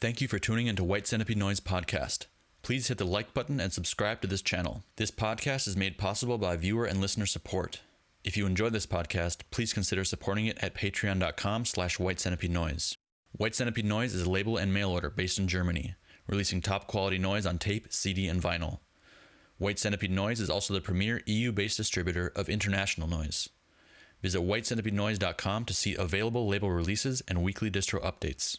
Thank you for tuning into White Centipede Noise Podcast. Please hit the like button and subscribe to this channel. This podcast is made possible by viewer and listener support. If you enjoy this podcast, please consider supporting it at patreon.com/White Centipede Noise. White Centipede Noise is a label and mail order based in Germany, releasing top quality noise on tape, CD, and vinyl. White Centipede Noise is also the premier EU-based distributor of international noise. Visit whitecentipedenoise.com to see available label releases and weekly distro updates.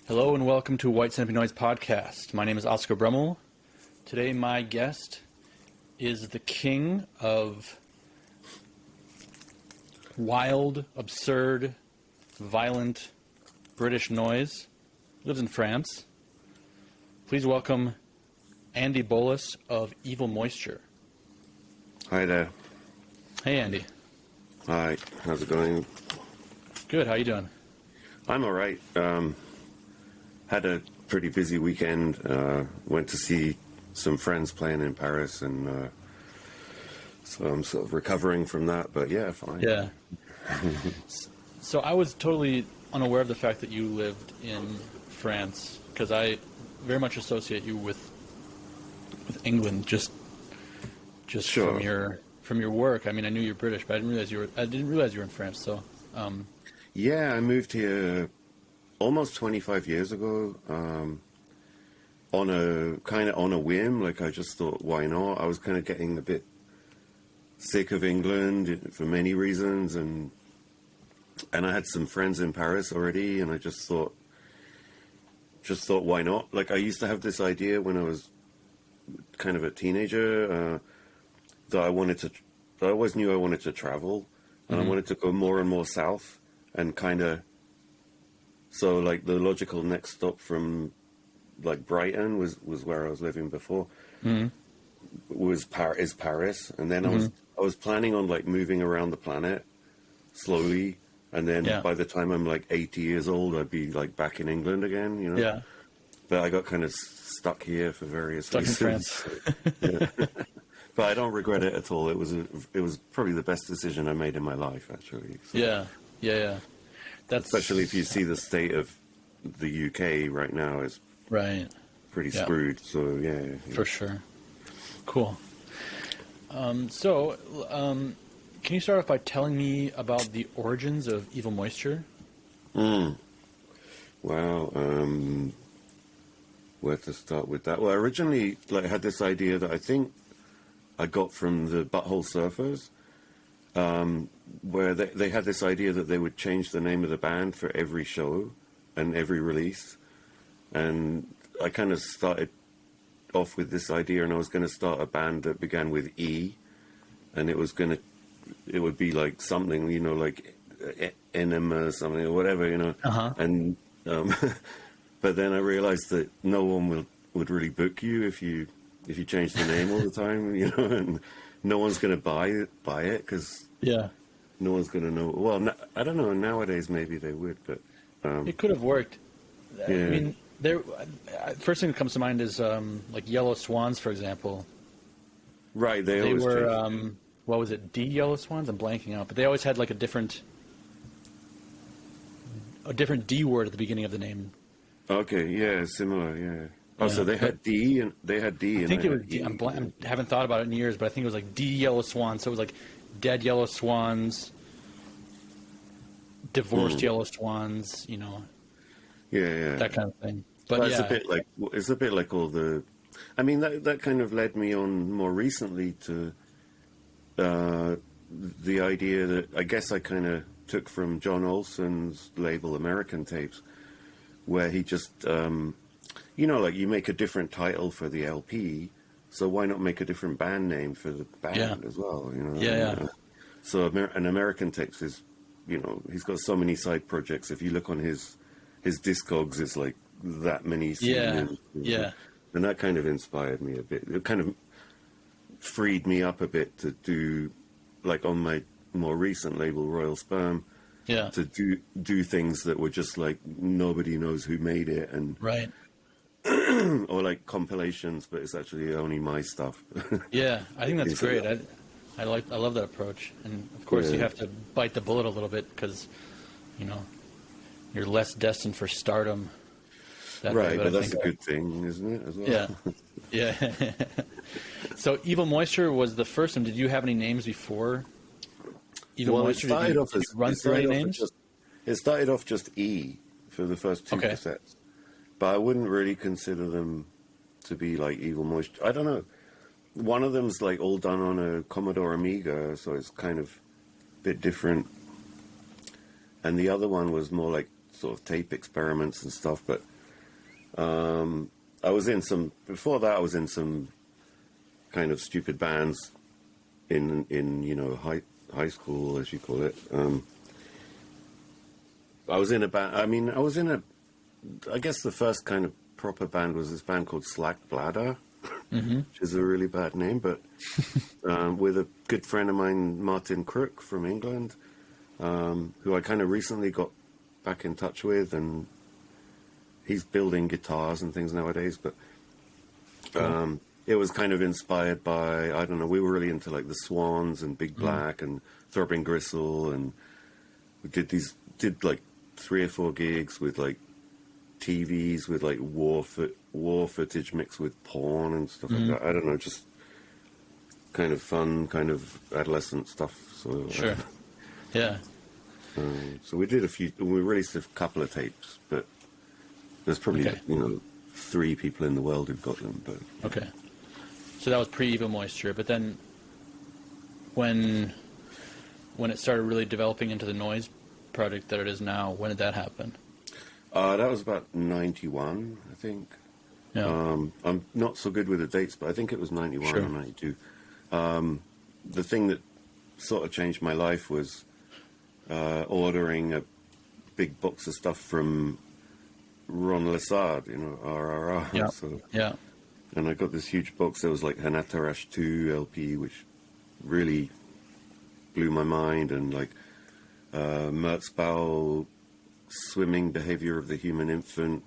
Hello and welcome to White Centipede Noise Podcast. My name is Oscar Brummel. Today my guest is the king of wild, absurd, violent British noise. He lives in France. Please welcome Andy Bolus of Evil Moisture. Hi there. Hey Andy. Hi, how's it going? Good, how you doing? I'm alright. Had a pretty busy weekend. Went to see some friends playing in Paris, and so I'm sort of recovering from that, but yeah, fine. Yeah. So I was totally unaware of the fact that you lived in France, because I very much associate you with England, just Sure. from your work. I mean, I knew you're British, but I didn't realize you were in France. So, Yeah, I moved here almost 25 years ago, on a whim. Like, I just thought, why not? I was kind of getting a bit sick of England for many reasons, and I had some friends in Paris already, and I just thought, why not? Like, I used to have this idea when I was kind of a teenager, that I always knew I wanted to travel, and I wanted to go more and more south, and kind of, so like the logical next stop from like Brighton was where I was living before, is Paris, and then I was planning on like moving around the planet slowly, and then by the time I'm like 80 years old, I'd be like back in England again, you know. yeah. But I got kind of stuck here for various Stuck reasons. in France. Yeah. But I don't regret it at all. It was probably the best decision I made in my life, actually. So. Yeah. That's Especially if you see the state of the UK right now is right. pretty screwed. So yeah. For sure. Cool. Can you start off by telling me about the origins of Evil Moisture? Wow. Where to start with that? Well, I originally had this idea that I think I got from the Butthole Surfers, where they had this idea that they would change the name of the band for every show and every release. And I kind of started off with this idea, and I was going to start a band that began with E, and it would be like something, you know, like Enema or something or whatever, you know. And but then I realized that no one would really book you if you change the name all the time, you know, and no one's going to buy it because no one's going to know. Well, I don't know. Nowadays, maybe they would, but It could have worked. Yeah. I mean, first thing that comes to mind is like Yellow Swans, for example. Right. They They always were change. what was it? D Yellow Swans? I'm blanking out, but they always had like a different D word at the beginning of the name. Okay. Yeah. Similar. Yeah. Oh, so they had D and they had D. I think it was E. I haven't thought about it in years, but I think it was like D Yellow Swans. So it was like dead yellow swans, divorced yellow swans, you know. Yeah. That kind of thing. But well, it's a bit like all the. I mean, that kind of led me on more recently to the idea that I guess I kind of took from John Olson's label American Tapes, where he just, you know, like you make a different title for the LP, so why not make a different band name for the band as well, you know? Yeah. So an American Tapes is he's got so many side projects. If you look on his Discogs, it's like that many. Yeah. And that kind of inspired me a bit. It kind of freed me up a bit to do, like on my more recent label, Royal Sperm, to do things that were just like nobody knows who made it, and right. or like compilations, but it's actually only my stuff. Yeah, I think that's great. I love that approach, and of course you have to bite the bullet a little bit because you're less destined for stardom. Right, but that's a good thing, isn't it, as well? Yeah. So Evil Moisture was the first one. Did you have any names before Evil Moisture? Did you run through any names? It started off just E for the first two cassettes. But I wouldn't really consider them to be like Evil Moisture. I don't know. One of them's like all done on a Commodore Amiga, so it's kind of a bit different. And the other one was more like sort of tape experiments and stuff, but I was in some kind of stupid bands in high school, as you call it. I was in a band. I guess the first kind of proper band was this band called Slack Bladder, which is a really bad name, but with a good friend of mine, Martin Crook from England, who I kind of recently got back in touch with, and he's building guitars and things nowadays, but it was kind of inspired by, I don't know, we were really into like the Swans and Big Black and Throbbing Gristle, and we did like 3 or 4 gigs with like TVs with like war footage mixed with porn and stuff like that. I don't know, just kind of fun, kind of adolescent stuff. So sure. Yeah. So we released a couple of tapes, but there's probably 3 people in the world who've got them. But okay, so that was pre-Evil Moisture. But then, when it started really developing into the noise project that it is now, when did that happen? That was about 91, I think. Yeah. I'm not so good with the dates, but I think it was 91 or 92. The thing that sort of changed my life was ordering a big box of stuff from Ron Lessard, RRR. Yeah. So, yeah. And I got this huge box. There was like Hanatarash 2 LP, which really blew my mind, and like Merzbow Swimming Behavior of the Human Infant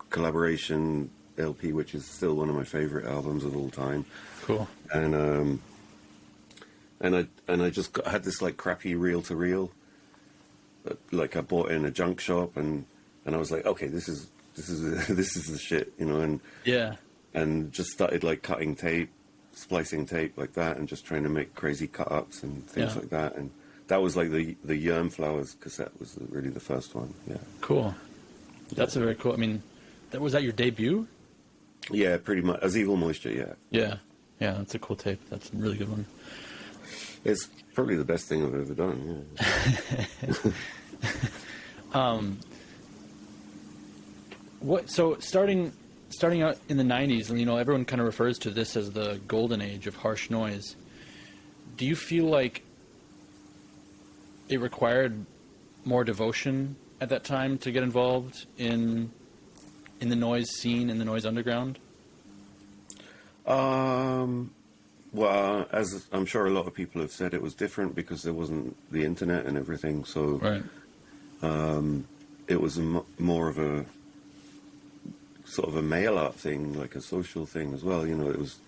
collaboration LP, which is still one of my favorite albums of all time. Cool. And I just had this like crappy reel to reel, like I bought in a junk shop, and I was like, okay, this is the shit, and just started like cutting tape, splicing tape like that, and just trying to make crazy cut ups and things like that. And that was like the Yerm Flowers cassette was really the first one. Yeah. Cool. That's a very cool. I mean, was that your debut? Yeah, pretty much. As Evil Moisture, yeah. Yeah. Yeah, that's a cool tape. That's a really good one. It's probably the best thing I've ever done. Yeah. So starting out in the 90s, and everyone kind of refers to this as the golden age of harsh noise. Do you feel like it required more devotion at that time to get involved in the noise scene, in the noise underground? Well, as I'm sure a lot of people have said, it was different because there wasn't the internet and everything. So it was more of a sort of a mail art thing, like a social thing as well. It was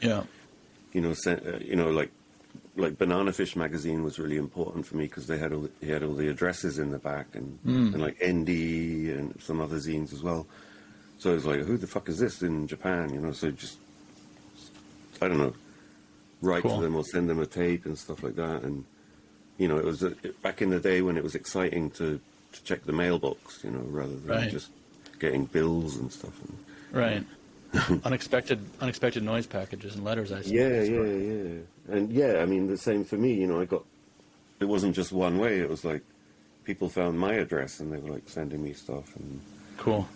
like Banana Fish magazine was really important for me because he had all the addresses in the back, and like ND and some other zines as well. So it was like, who the fuck is this in Japan? So just, I don't know, write to them or send them a tape and stuff like that. And it was back in the day when it was exciting to check the mailbox, rather than just getting bills and stuff. Right. unexpected noise packages and letters, I suppose. Yeah. And I mean, the same for me. it wasn't just one way. It was like people found my address and they were like sending me stuff. And cool.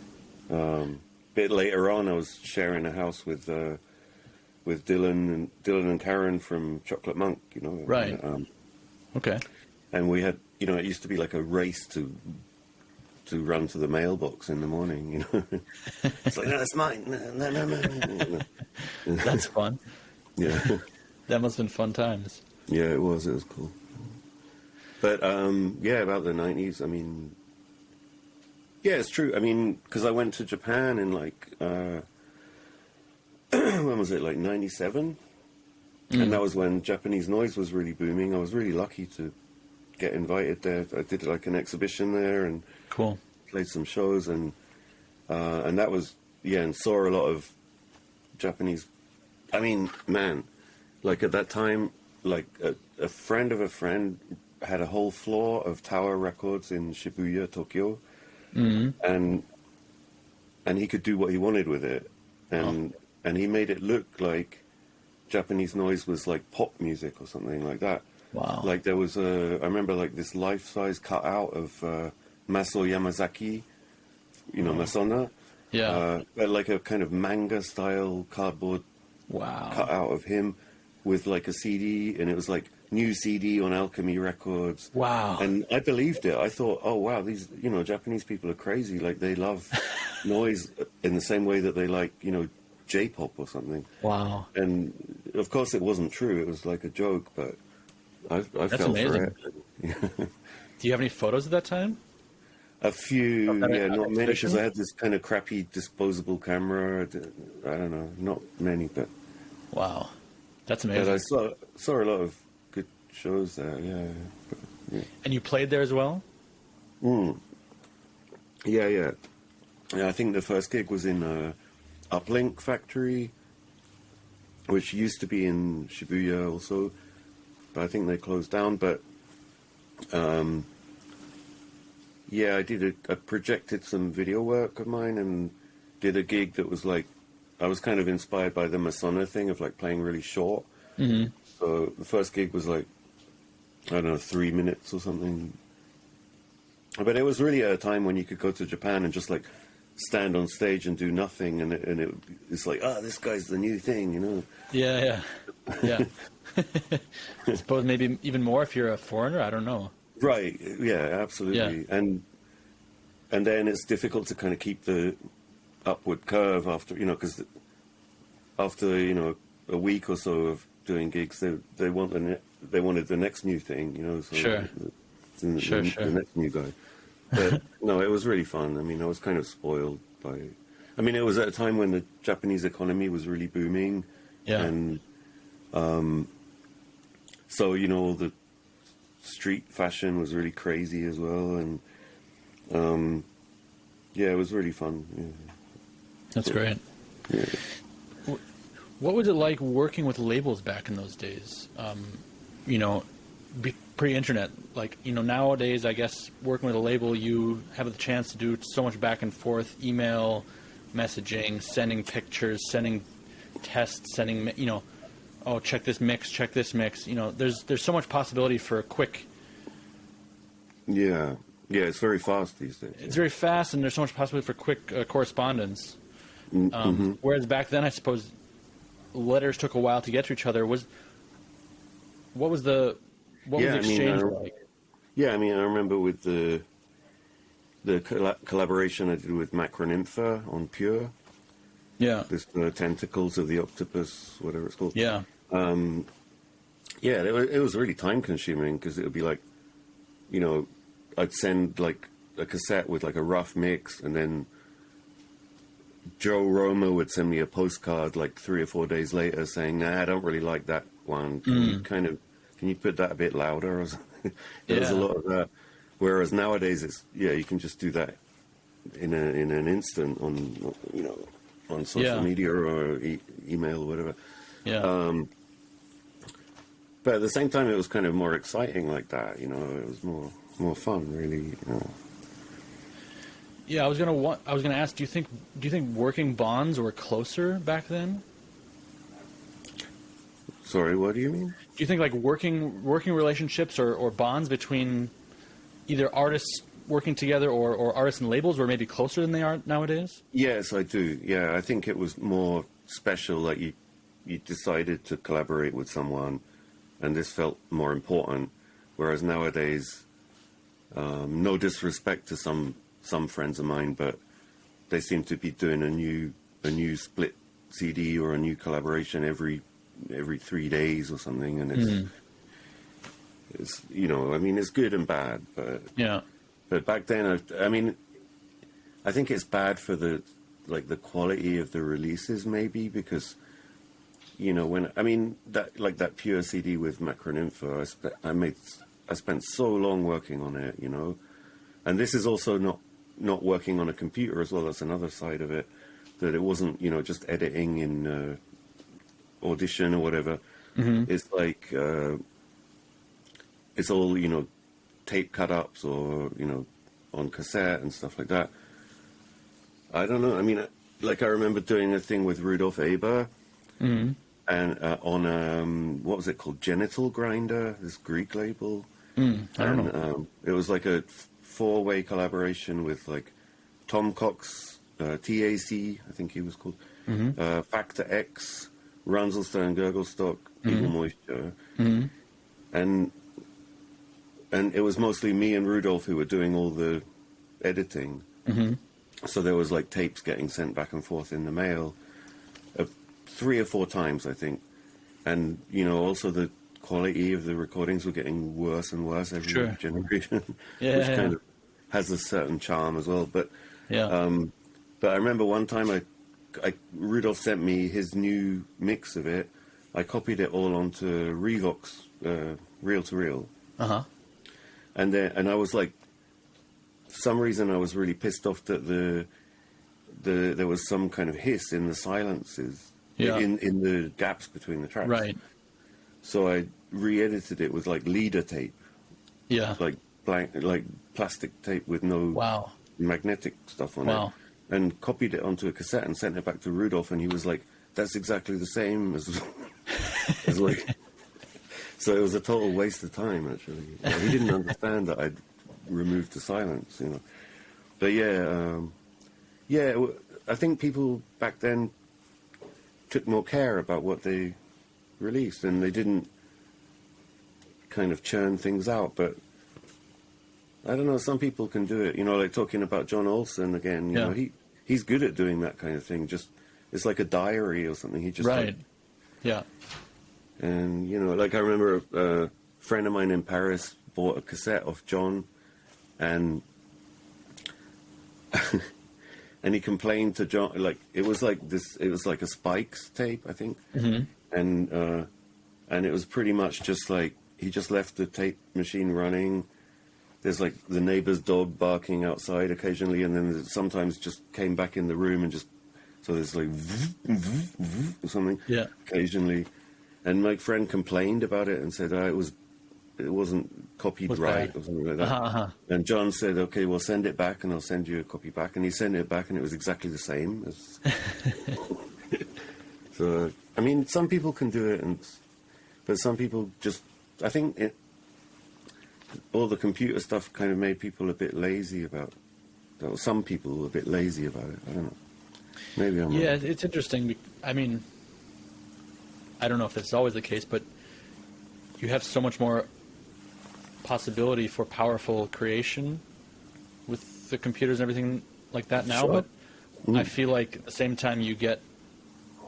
Bit later on, I was sharing a house with Dylan and Karen from Chocolate Monk. Right. Okay. and we had, you know, it used to be like a race to run to the mailbox in the morning, you know. It's like, no, it's mine. No. That's fun. Yeah. That must have been fun times. Yeah, it was cool. But, yeah, about the 90s, I mean, yeah, it's true. I mean, because I went to Japan in, like, when was it, like 97? And that was when Japanese noise was really booming. I was really lucky to get invited there. I did, like, an exhibition there and Cool. played some shows, and that was, yeah, and saw a lot of Japanese. I mean, man, like at that time, like a friend of a friend had a whole floor of Tower Records in Shibuya, Tokyo, and he could do what he wanted with it, and he made it look like Japanese noise was like pop music or something like that. Wow. Like there was I remember like this life-size cutout of Maso Yamazaki, you know, Masona. Yeah. But like a kind of manga-style cardboard cutout of him with like a CD, and it was like new CD on Alchemy Records. Wow. And I believed it. I thought, oh, wow, these, you know, Japanese people are crazy. Like they love noise in the same way that they like, you know, J-pop or something. Wow. And of course it wasn't true. It was like a joke, but I fell amazing. for it. Do you have any photos of that time? A few, yeah, not many, because exhibition? I had this kind of crappy disposable camera. I don't know, not many, but Wow. That's but amazing. I saw a lot of good shows there. Yeah. And you played there as well? Yeah. I think the first gig was in Uplink Factory, which used to be in Shibuya also, but I think they closed down. But yeah, I projected some video work of mine and did a gig that was like, I was kind of inspired by the Masona thing of like playing really short. Mm-hmm. So the first gig was like, I don't know, 3 minutes or something. But it was really a time when you could go to Japan and just like stand on stage and do nothing, and it's like, this guy's the new thing, you know? Yeah. I suppose maybe even more if you're a foreigner. I don't know. Right. Yeah. Absolutely. Yeah. And then it's difficult to kind of keep the upward curve after, you know, because after, you know, a week or so of doing gigs, they wanted the next new thing, you know. So Sure. The next new guy. But no, it was really fun. I mean, I was kind of spoiled by. I mean, it was at a time when the Japanese economy was really booming. Yeah. And so, you know, the street fashion was really crazy as well, and yeah, it was really fun. Yeah. That's great. Yeah. What was it like working with labels back in those days? You know, pre-internet. Like, you know, nowadays, I guess working with a label, you have the chance to do so much back and forth, email, messaging, sending pictures, sending tests, sending, you know, oh, check this mix. You know, there's so much possibility for a quick. Yeah, it's very fast these days. It's very fast, and there's so much possibility for quick correspondence. Whereas back then, I suppose letters took a while to get to each other. What was the exchange like? Yeah, I mean, I remember with the collaboration I did with Macronympha on Pure. Yeah. This tentacles of the octopus, whatever it's called. Yeah. Yeah, it was really time consuming because it would be like, you know, I'd send like a cassette with like a rough mix, and then Joe Roma would send me a postcard like 3 or 4 days later saying, "Nah, I don't really like that one. Can you put that a bit louder?" Or something? There was a lot of that. Whereas nowadays, you can just do that in an instant on, you know, on social media or email or whatever. Yeah. But at the same time, it was kind of more exciting like that. You know, it was more fun, really. You know. Yeah, I was gonna ask. Do you think working bonds were closer back then? Sorry, what do you mean? Do you think like working relationships or bonds between either artists working together or artists and labels were maybe closer than they are nowadays? Yes, I do. Yeah, I think it was more special. Like you decided to collaborate with someone, and this felt more important. Whereas nowadays, no disrespect to some friends of mine, but they seem to be doing a new split CD or a new collaboration every 3 days or something, and it's I mean, it's good and bad, but But back then, I mean, I think it's bad for the quality of the releases, maybe, because that pure CD with Macroninfo, I spent so long working on it, and this is also not working on a computer as well. That's another side of it, that it wasn't just editing in Audition or whatever. It's like it's all tape cut-ups or on cassette and stuff like that. I don't know. I mean, I remember doing a thing with Rudolf Aber, and on what was it called, Genital Grinder, this Greek label. I don't know. It was like a 4-way collaboration with Tom Cox, TAC, I think he was called, Factor X, Ranselston, Gurgelstock, Eagle Moisture, and it was mostly me and Rudolf who were doing all the editing. So there was tapes getting sent back and forth in the mail 3 or 4 times, I think. And, also the quality of the recordings were getting worse and worse every generation, which kind of has a certain charm as well. But I remember one time Rudolf sent me his new mix of it. I copied it all onto Revox, reel to reel. And I was for some reason I was really pissed off that there was some kind of hiss in the silences, in the gaps between the tracks. Right. So I re-edited it with leader tape. Yeah. Like plastic tape with no magnetic stuff on it. And copied it onto a cassette and sent it back to Rudolf, and he was like, "That's exactly the same as So it was a total waste of time, actually. He didn't understand that I'd removed the silence, But I think people back then took more care about what they released, and they didn't kind of churn things out. But I don't know, some people can do it, talking about John Olsen again, he's good at doing that kind of thing. Just, it's like a diary or something. He just And, I remember a friend of mine in Paris bought a cassette off John, and and he complained to John, it was like a Spikes tape, I think. And it was pretty much just he just left the tape machine running. There's the neighbor's dog barking outside occasionally, and then sometimes just came back in the room and just, so there's or something occasionally. And my friend complained about it and said it wasn't copied right or something like that. And John said, "Okay, we'll send it back, and I'll send you a copy back." And he sent it back, and it was exactly the same as. So I mean, some people can do it, but some people just. I think all the computer stuff kind of made people a bit lazy about. Or some people were a bit lazy about it. I don't know. Maybe I'm wrong. It's interesting. I mean, I don't know if it's always the case, but you have so much more possibility for powerful creation with the computers and everything like that now. But I feel like at the same time you get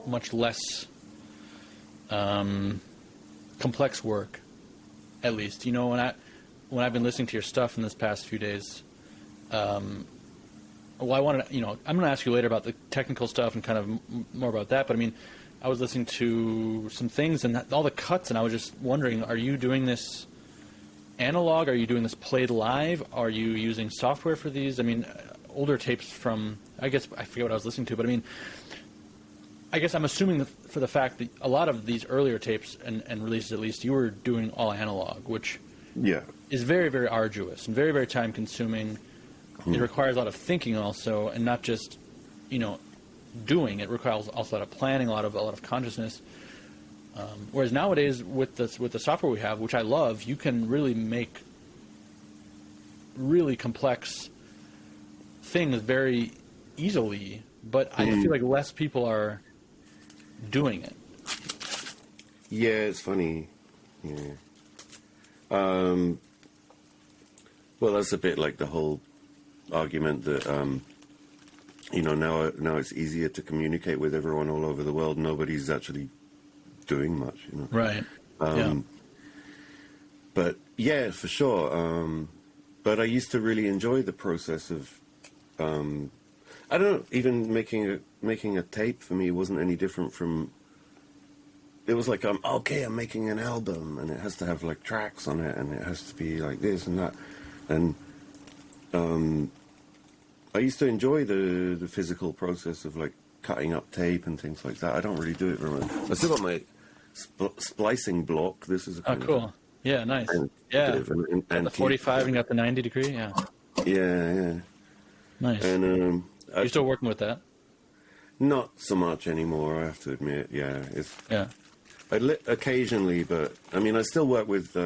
much less complex work, at least. When I've been listening to your stuff in this past few days, I wanted to, I'm going to ask you later about the technical stuff and kind of more about that. But I mean, I was listening to some things and all the cuts, and I was just wondering, are you doing this analog? Are you doing this played live? Are you using software for these? I mean, older tapes from, I guess, I forget what I was listening to, but I mean, I guess I'm assuming for the fact that a lot of these earlier tapes and releases, at least, you were doing all analog, which is very, very arduous and very, very time consuming. It requires a lot of thinking also, and not just, doing. It requires also a lot of planning, a lot of consciousness. Whereas nowadays, with the software we have, which I love, you can really make really complex things very easily. But I feel like less people are doing it. Yeah, it's funny. Yeah, Well, that's a bit like the whole argument that, now it's easier to communicate with everyone all over the world. Nobody's actually doing much, Right. Yeah. But yeah, for sure. But I used to really enjoy the process of, I don't know, even making a tape for me wasn't any different from. It was like, I'm making an album, and it has to have like tracks on it, and it has to be like this and that, and I used to enjoy the physical process of like cutting up tape and things like that. I don't really do it very much. I still got my splicing block. This is a kind cool. of Yeah, nice. yeah, The 45 and got the 90 degree. Yeah. Yeah. Nice. And You're still working with that? not so much anymore, I have to admit. Yeah, Yeah. Occasionally, but I mean, I still work with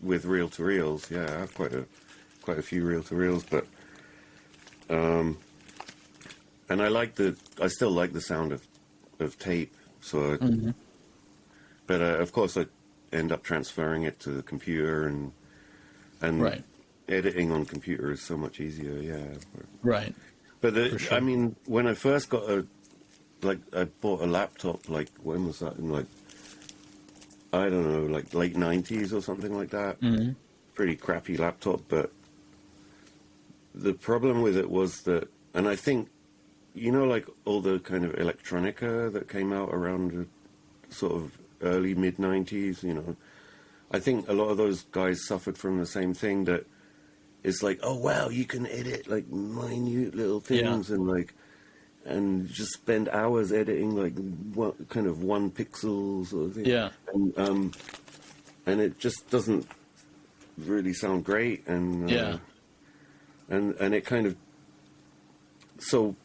reel-to-reels. Yeah, I have quite a few reel-to-reels, but and I still like the sound of tape. So, but of course, I end up transferring it to the computer, and Right. editing on computer is so much easier. Yeah, Right. but For sure. I mean, when I first got I bought a laptop. Like, when was that? In like, I don't know, like late 90s or something like that. Mm-hmm. Pretty crappy laptop, but the problem with it was that, and I think, like all the kind of electronica that came out around the sort of early mid 90s, I think a lot of those guys suffered from the same thing, that it's like, oh wow, you can edit like minute little things, and just spend hours editing like one pixel sort of thing. Yeah. And it just doesn't really sound great, and and it kind of, so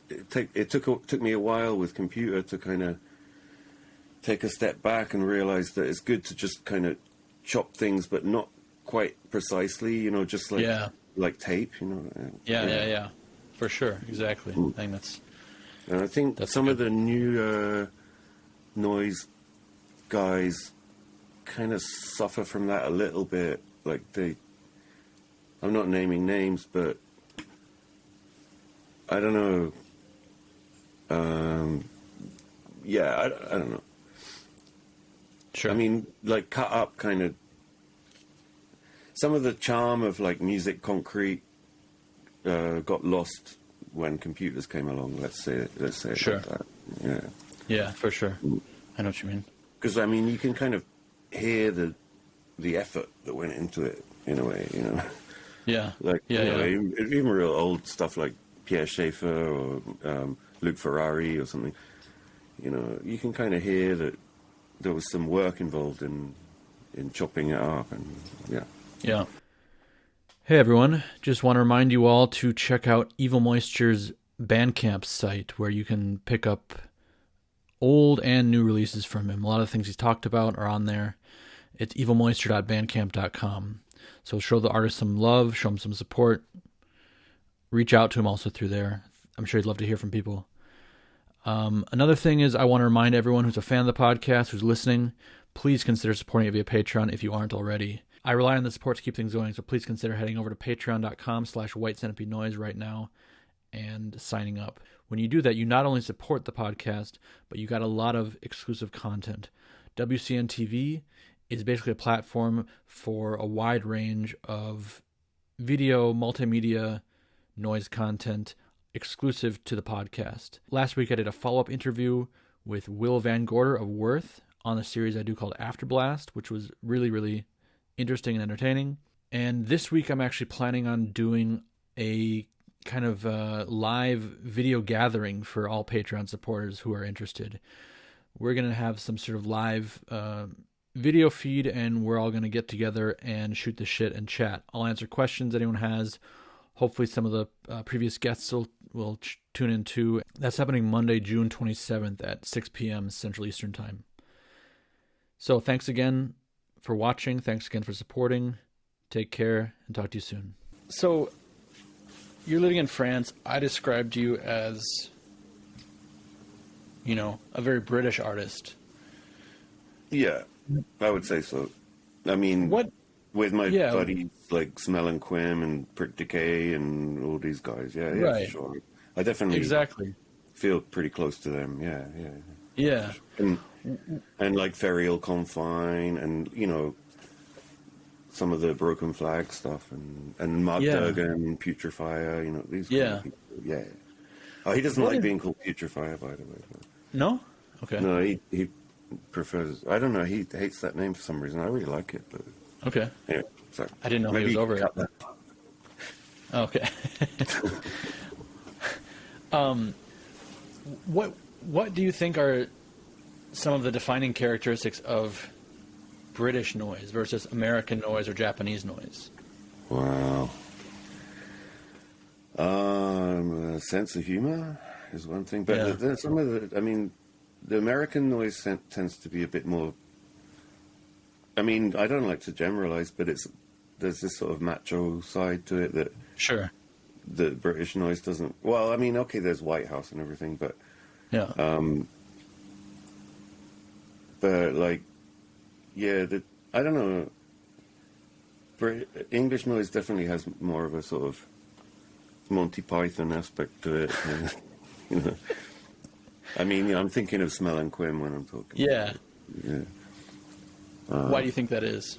it took me a while with computer to kind of take a step back and realize that it's good to just kind of chop things, but not quite precisely, just like tape, Yeah. For sure. Exactly. I think that's. And I think That's some good. of the new noise guys kind of suffer from that a little bit. Like I'm not naming names, but I don't know. I don't know. Sure. I mean, like cut up kind of. Some of the charm of like music concrete got lost when computers came along. Let's say it Sure. like that. Yeah. Yeah, for sure. I know what you mean. Because I mean, you can kind of hear the effort that went into it in a way, Yeah. Like Yeah. even real old stuff like Pierre Schaeffer or Luke Ferrari or something. You can kind of hear that there was some work involved in chopping it up, and yeah. Yeah. Hey everyone, just want to remind you all to check out Evil Moisture's Bandcamp site, where you can pick up old and new releases from him. A lot of the things he's talked about are on there. It's evilmoisture.bandcamp.com. So show the artist some love, show him some support. Reach out to him also through there. I'm sure he'd love to hear from people. Another thing is, I want to remind everyone who's a fan of the podcast, who's listening, please consider supporting it via Patreon if you aren't already. I rely on the support to keep things going, so please consider heading over to patreon.com/White Centipede Noise right now and signing up. When you do that, you not only support the podcast, but you got a lot of exclusive content. WCN TV is basically a platform for a wide range of video, multimedia, noise content exclusive to the podcast. Last week I did a follow-up interview with Will Van Gorder of Worth on the series I do called Afterblast, which was really, really interesting and entertaining. And this week I'm actually planning on doing a kind of live video gathering for all Patreon supporters who are interested. We're going to have some sort of live video feed, and we're all going to get together and shoot the shit and chat. I'll answer questions anyone has. Hopefully some of the previous guests will tune in too. That's happening Monday, June 27th at 6 p.m. Central Eastern Time. So thanks again for watching. Thanks again for supporting. Take care and talk to you soon. So you're living in France. I described you as, a very British artist. Yeah, I would say so. I mean, What? with my Yeah. buddies like Smell and Quim and Prick Decay and all these guys, yeah, for Right. sure. I definitely Exactly. feel pretty close to them, yeah. Yeah. And like Ferial Confine and, some of the Broken Flag stuff and Mark Yeah. Durgan and Putrefier, these kind Yeah. of people. Yeah. Oh, he doesn't What like is- being called Putrefier, by the way. But No. Okay. no, he prefers, I don't know, he hates that name for some reason. I really like it, but Okay. anyway, sorry. I didn't know he Maybe was you over can it. cut that. Okay. What do you think are some of the defining characteristics of British noise versus American noise or Japanese noise? Wow. A sense of humor is one thing, but Yeah. there's some of the American noise tends to be a bit more. I don't like to generalize, but there's this sort of macho side to it that Sure. the British noise doesn't. Well, okay, there's White House and everything, but Yeah. like, yeah, I don't know. English noise definitely has more of a sort of Monty Python aspect to it. I'm thinking of Smell and Quim when I'm talking. Yeah. Yeah. Why do you think that is?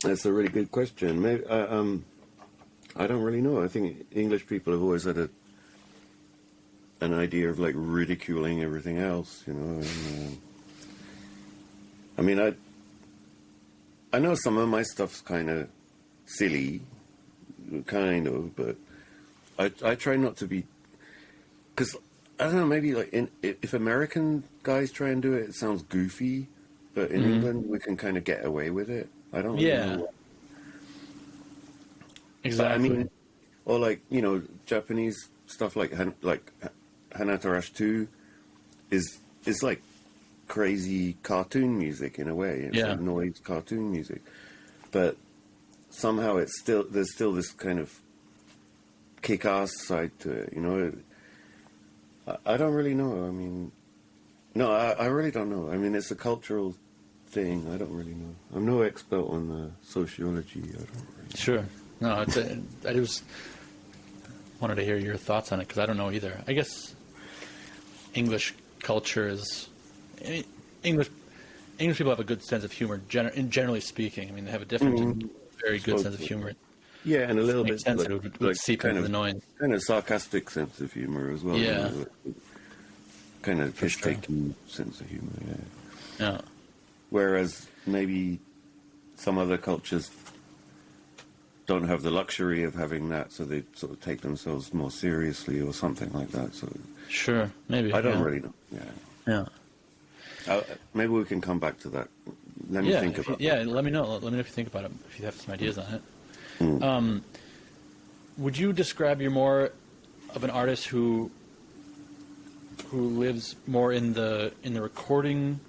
That's a really good question. Maybe, I don't really know. I think English people have always had an idea of like ridiculing everything else, And, I know some of my stuff's kind of silly, but I try not to be, because I don't know. Maybe like if American guys try and do it, it sounds goofy, but in England we can kind of get away with it. I don't really Yeah. know. Exactly. Or like Japanese stuff like Hanatarash 2 is like crazy cartoon music in a way. It's like noise cartoon music, but somehow there's still this kind of kick-ass side to it. I don't really know. No, I really don't know. It's a cultural thing. I don't really know. I'm no expert on the sociology. I don't really. Sure. No, I just wanted to hear your thoughts on it because I don't know either. I guess English culture is English people have a good sense of humor. Generally speaking, they have a different, very good sense of humor. Yeah, and a little Makes bit sense that it would seep into the noise. kind of sarcastic sense of humor as well. Yeah. Kind of For sure. piss-taking sense of humor. Yeah. Yeah. Whereas maybe some other cultures don't have the luxury of having that, so they sort of take themselves more seriously or something like that. So Sure. Maybe. I don't yeah. really know. Yeah. Yeah. Maybe we can come back to that. Let me think about Yeah, that. let me know. Let me know if you think about it. If you have some ideas on it. Hmm. Would you describe you're more of an artist who lives more in the recording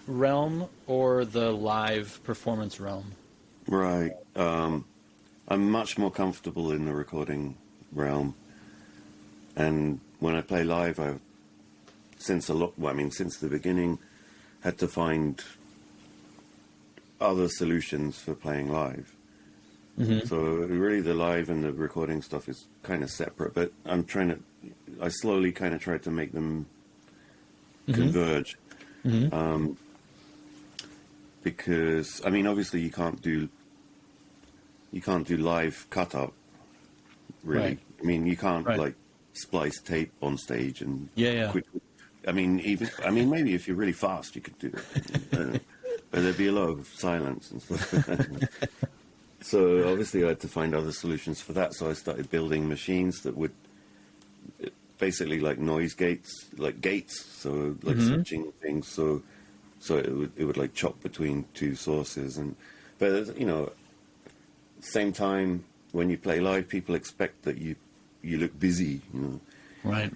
realm or the live performance realm? Right. I'm much more comfortable in the recording realm, and when I play live, I've since the beginning, had to find other solutions for playing live. Mm-hmm. So really, the live and the recording stuff is kind of separate, but I slowly kind of try to make them converge. Mm-hmm. Because obviously you can't do live cut up, really. Right. You can't Right. like splice tape on stage and Yeah. quickly. Maybe if you're really fast, you could do it, but there'd be a lot of silence and stuff. So obviously, I had to find other solutions for that. So I started building machines that would basically like noise gates, so like switching things. So it would like chop between two sources, but same time when you play live, people expect that you look busy. Right.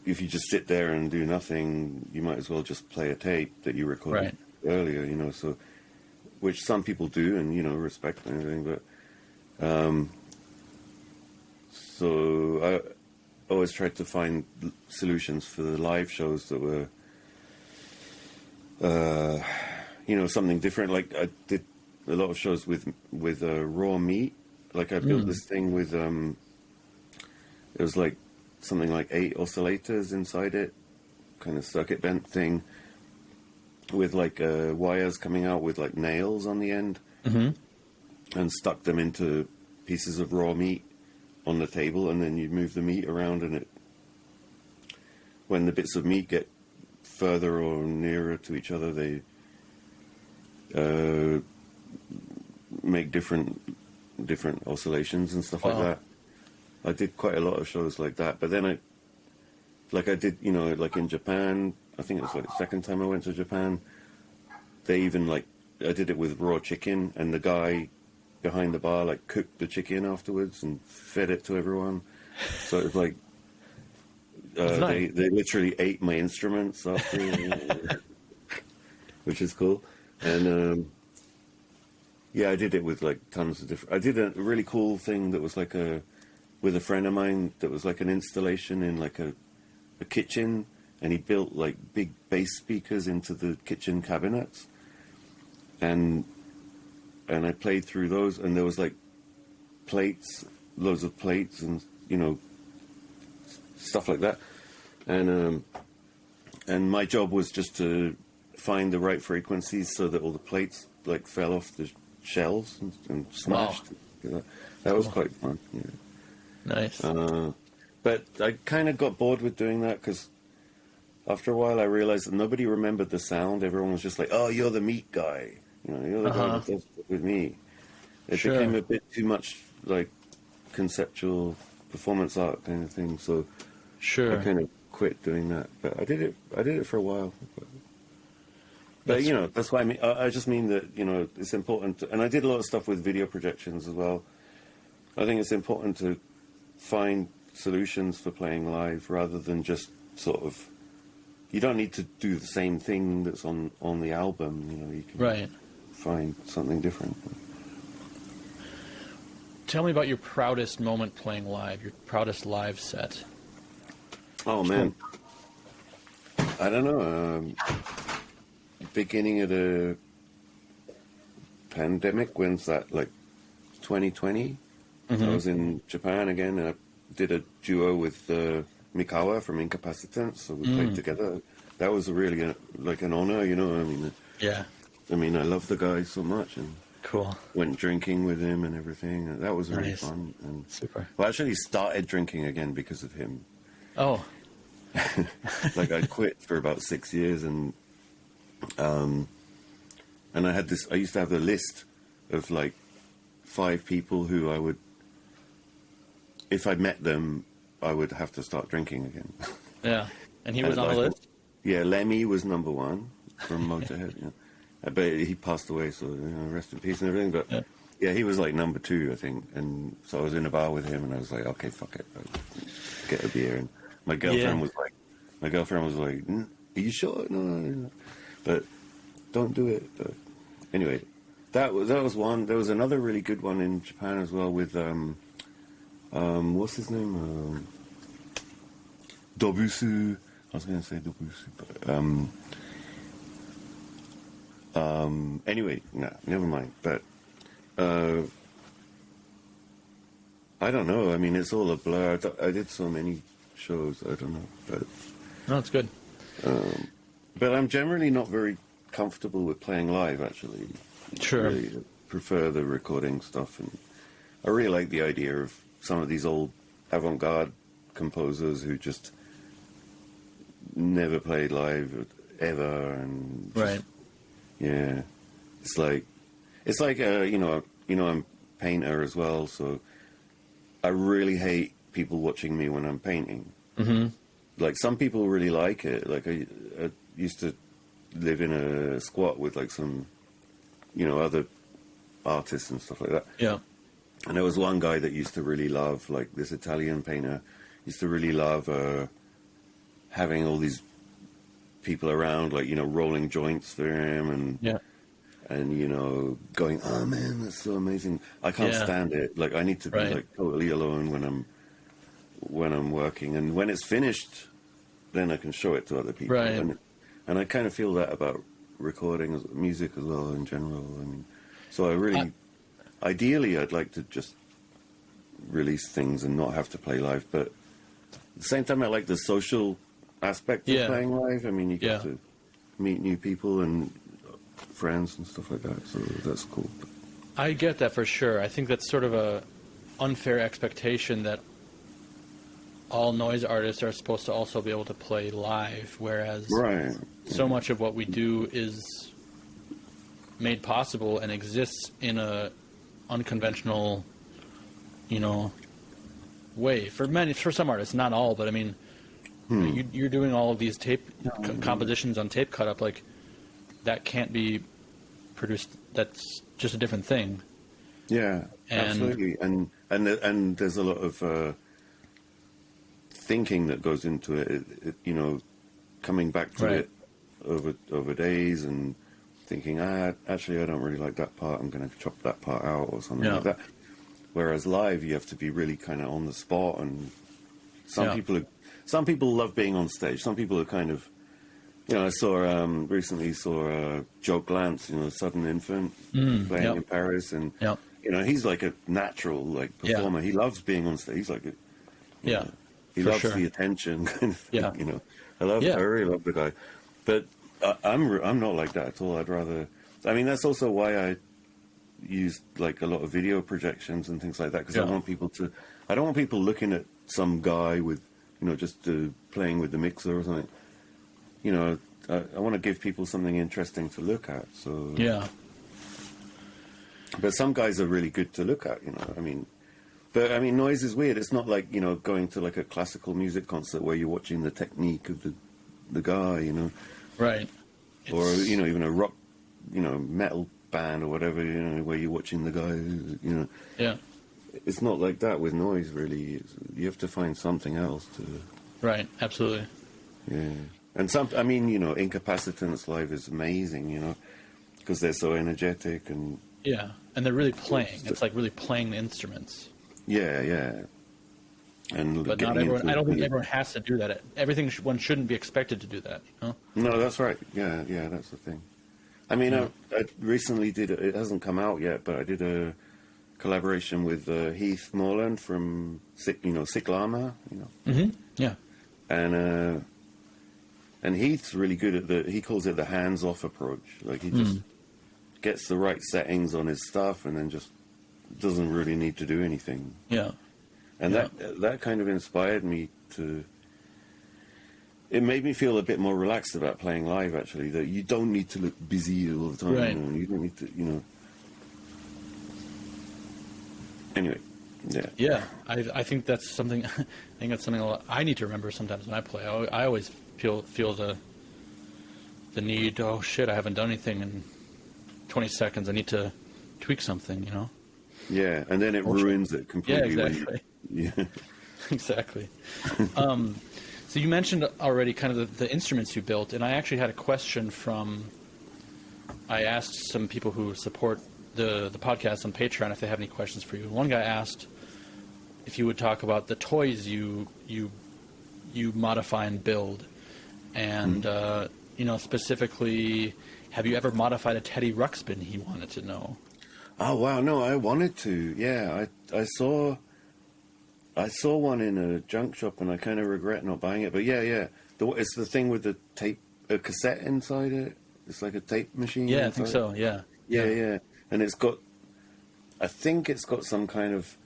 If you just sit there and do nothing, you might as well just play a tape that you recorded earlier. So which some people do, and respect and everything. But so I always tried to find solutions for the live shows that were something different. Like I did a lot of shows with raw meat. Like I built this thing with it was like something like 8 oscillators inside it, kind of circuit bent thing, with like wires coming out with like nails on the end, and stuck them into pieces of raw meat on the table, and then you move the meat around, and when the bits of meat get further or nearer to each other, they make different oscillations and stuff like that. I did quite a lot of shows like that, but then I did, like in Japan, I think it was like the second time I went to Japan, they even I did it with raw chicken, and the guy behind the bar like cooked the chicken afterwards and fed it to everyone. So it was like nice. they literally ate my instruments after, which is cool. And I did it with like tons of different. I did a really cool thing that was like with a friend of mine that was like an installation in like a kitchen, and he built like big bass speakers into the kitchen cabinets, and I played through those, and there was like plates, loads of plates, and stuff like that, and my job was just to find the right frequencies so that all the plates like fell off the shelves and smashed. Wow. That was quite fun. Yeah. Nice. But I kind of got bored with doing that, because after a while I realized that nobody remembered the sound. Everyone was just like, "Oh, you're the meat guy. You're the guy that does it with me." It became a bit too much like conceptual performance art kind of thing. So I kind of quit doing that. But I did it for a while. But that's why I just mean that it's important. And I did a lot of stuff with video projections as well. I think it's important to find solutions for playing live rather than just sort of. You don't need to do the same thing that's on the album. You can find something different. Tell me about your proudest moment playing live. Your proudest live set. Oh man, I don't know. Beginning of the pandemic, when's that? Like 2020. I was in Japan again, and I did a duo with Mikawa from Incapacitants, so we played together. That was really an honor, I mean, I love the guy so much, and cool. Went drinking with him and everything. And that was really fun. And super. Well, I actually started drinking again because of him. Oh. Like I quit for about 6 years, and I used to have a list of like 5 people who I would, if I met them, I would have to start drinking again. Yeah. And he was on the list? Yeah, Lemmy was number 1 from Motorhead. Yeah. But he passed away, so rest in peace and everything. But yeah, he was like number 2, I think. And so I was in a bar with him, and I was like, okay, fuck it, I'll get a beer. And my girlfriend was like, "Are you sure?" No. But don't do it. But anyway, that was one. There was another really good one in Japan as well with what's his name? Dobusu. I was going to say Dobusu, but anyway, no, never mind. But I don't know. I mean, it's all a blur. I did so many shows. I don't know, but no, it's good. But I'm generally not very comfortable with playing live. Actually, Sure. I really prefer the recording stuff, and I really like the idea of some of these old avant-garde composers who just never played live ever, and just, yeah, it's like I'm a painter as well, so I really hate people watching me when I'm painting. Mm-hmm. Like some people really like it. Like I used to live in a squat with like some, other artists and stuff like that. Yeah. And there was one guy that used to really love, like this Italian painter, used to really love having all these people around, like, rolling joints for him and going, oh man, that's so amazing. I can't stand it. Like I need to be like totally alone when I'm working, and when it's finished, then I can show it to other people. Right. And I kind of feel that about recording music as well in general. I mean, so ideally, I'd like to just release things and not have to play live. But at the same time, I like the social aspect of playing live. I mean, you get to meet new people and friends and stuff like that. So that's cool. I get that for sure. I think that's sort of a unfair expectation that all noise artists are supposed to also be able to play live, whereas so much of what we do is made possible and exists in a unconventional, way. For some artists, not all, but I mean, you're doing all of these tape compositions on tape cut up, like that can't be produced. That's just a different thing. Yeah, absolutely. And there's a lot of thinking that goes into it, coming back to it over days and thinking, actually, I don't really like that part. I'm going to chop that part out or something like that. Whereas live, you have to be really kind of on the spot. And some people love being on stage. Some people are kind of, I recently saw Joe Glantz, Sudden Infant, playing in Paris, and he's like a natural performer. He loves being on stage. He's like he loves the attention kind of thing, I really love the guy. But I'm not like that at all. I'd rather, I mean, that's also why I use like a lot of video projections and things like that, because I don't want people looking at some guy with, just playing with the mixer or something. I want to give people something interesting to look at. So but some guys are really good to look at, But I mean, noise is weird. It's not like going to like a classical music concert where you're watching the technique of the guy, right? Or even a rock, metal band or whatever, where you're watching the guy, Yeah. It's not like that with noise, really. You have to find something else to. Right. Absolutely. Yeah, and Incapacitants live is amazing, because they're so energetic and. Yeah, and they're really playing. It's like really playing the instruments. Yeah. But not everyone. I don't think everyone has to do that. One shouldn't be expected to do that. No, that's right. Yeah, that's the thing. I mean, I recently did. It hasn't come out yet, but I did a collaboration with Heath Morland from Sick Lama. Mm-hmm. Yeah. And Heath's really good at he calls it the hands-off approach. Like he just gets the right settings on his stuff, and then just doesn't really need to do anything. Yeah. And that kind of inspired me to. It made me feel a bit more relaxed about playing live. Actually, that you don't need to look busy all the time. Right. You don't need to, Anyway, yeah. Yeah, I think that's something. I think that's something I need to remember sometimes when I play. I always feel the need. Oh shit! I haven't done anything in 20 seconds. I need to tweak something. Yeah, and then it ruins it completely. Yeah, exactly. Yeah. Exactly. So you mentioned already kind of the instruments you built, and I actually had a question I asked some people who support the podcast on Patreon if they have any questions for you. One guy asked if you would talk about the toys you modify and build, and specifically, have you ever modified a Teddy Ruxpin? He wanted to know. Oh wow, no, I wanted to. Yeah, I saw one in a junk shop, and I kind of regret not buying it. But yeah, it's the thing with the tape, a cassette inside it. It's like a tape machine. Yeah, I think so. Yeah. Yeah, and I think it's got some kind of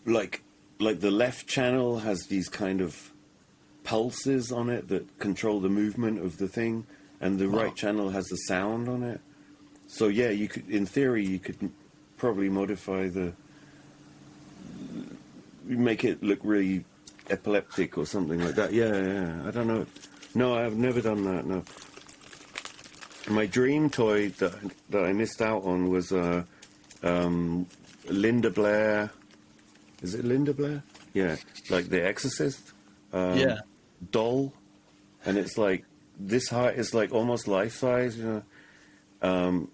like the left channel has these kind of pulses on it that control the movement of the thing, and the right channel has the sound on it. So yeah, in theory, you could probably modify make it look really epileptic or something like that. Yeah. I don't know. No, I've never done that. No. My dream toy that I missed out on was Linda Blair. Is it Linda Blair? Yeah, like The Exorcist. Doll, and it's like this height. It's like almost life size, and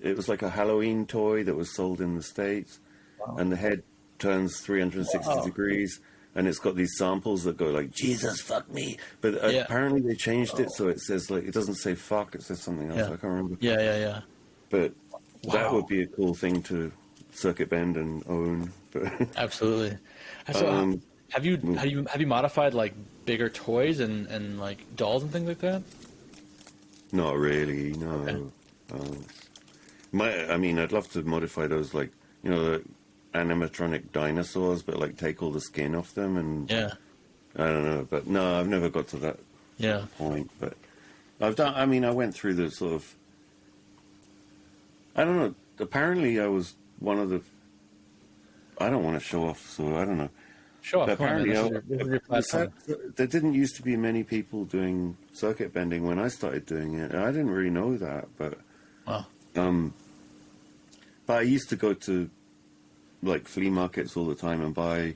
it was like a Halloween toy that was sold in the States, and the head turns 360 degrees, and it's got these samples that go like Jesus fuck me, but apparently they changed it so it says like, it doesn't say fuck, it says something else. I can't remember. Yeah. But that would be a cool thing to circuit bend and own. But absolutely. So have you modified like bigger toys and like dolls and things like that? Not really, no. Okay. I mean, I'd love to modify those, like, you know, the animatronic dinosaurs, but like take all the skin off them, and I don't know, but no, I've never got to that point. But I've done. I mean, I went through the sort of. I don't know. Apparently, I was one of the. I don't want to show off, so I don't know. Show off. But apparently, there didn't used to be many people doing circuit bending when I started doing it. I didn't really know that, but but I used to go to like flea markets all the time and buy.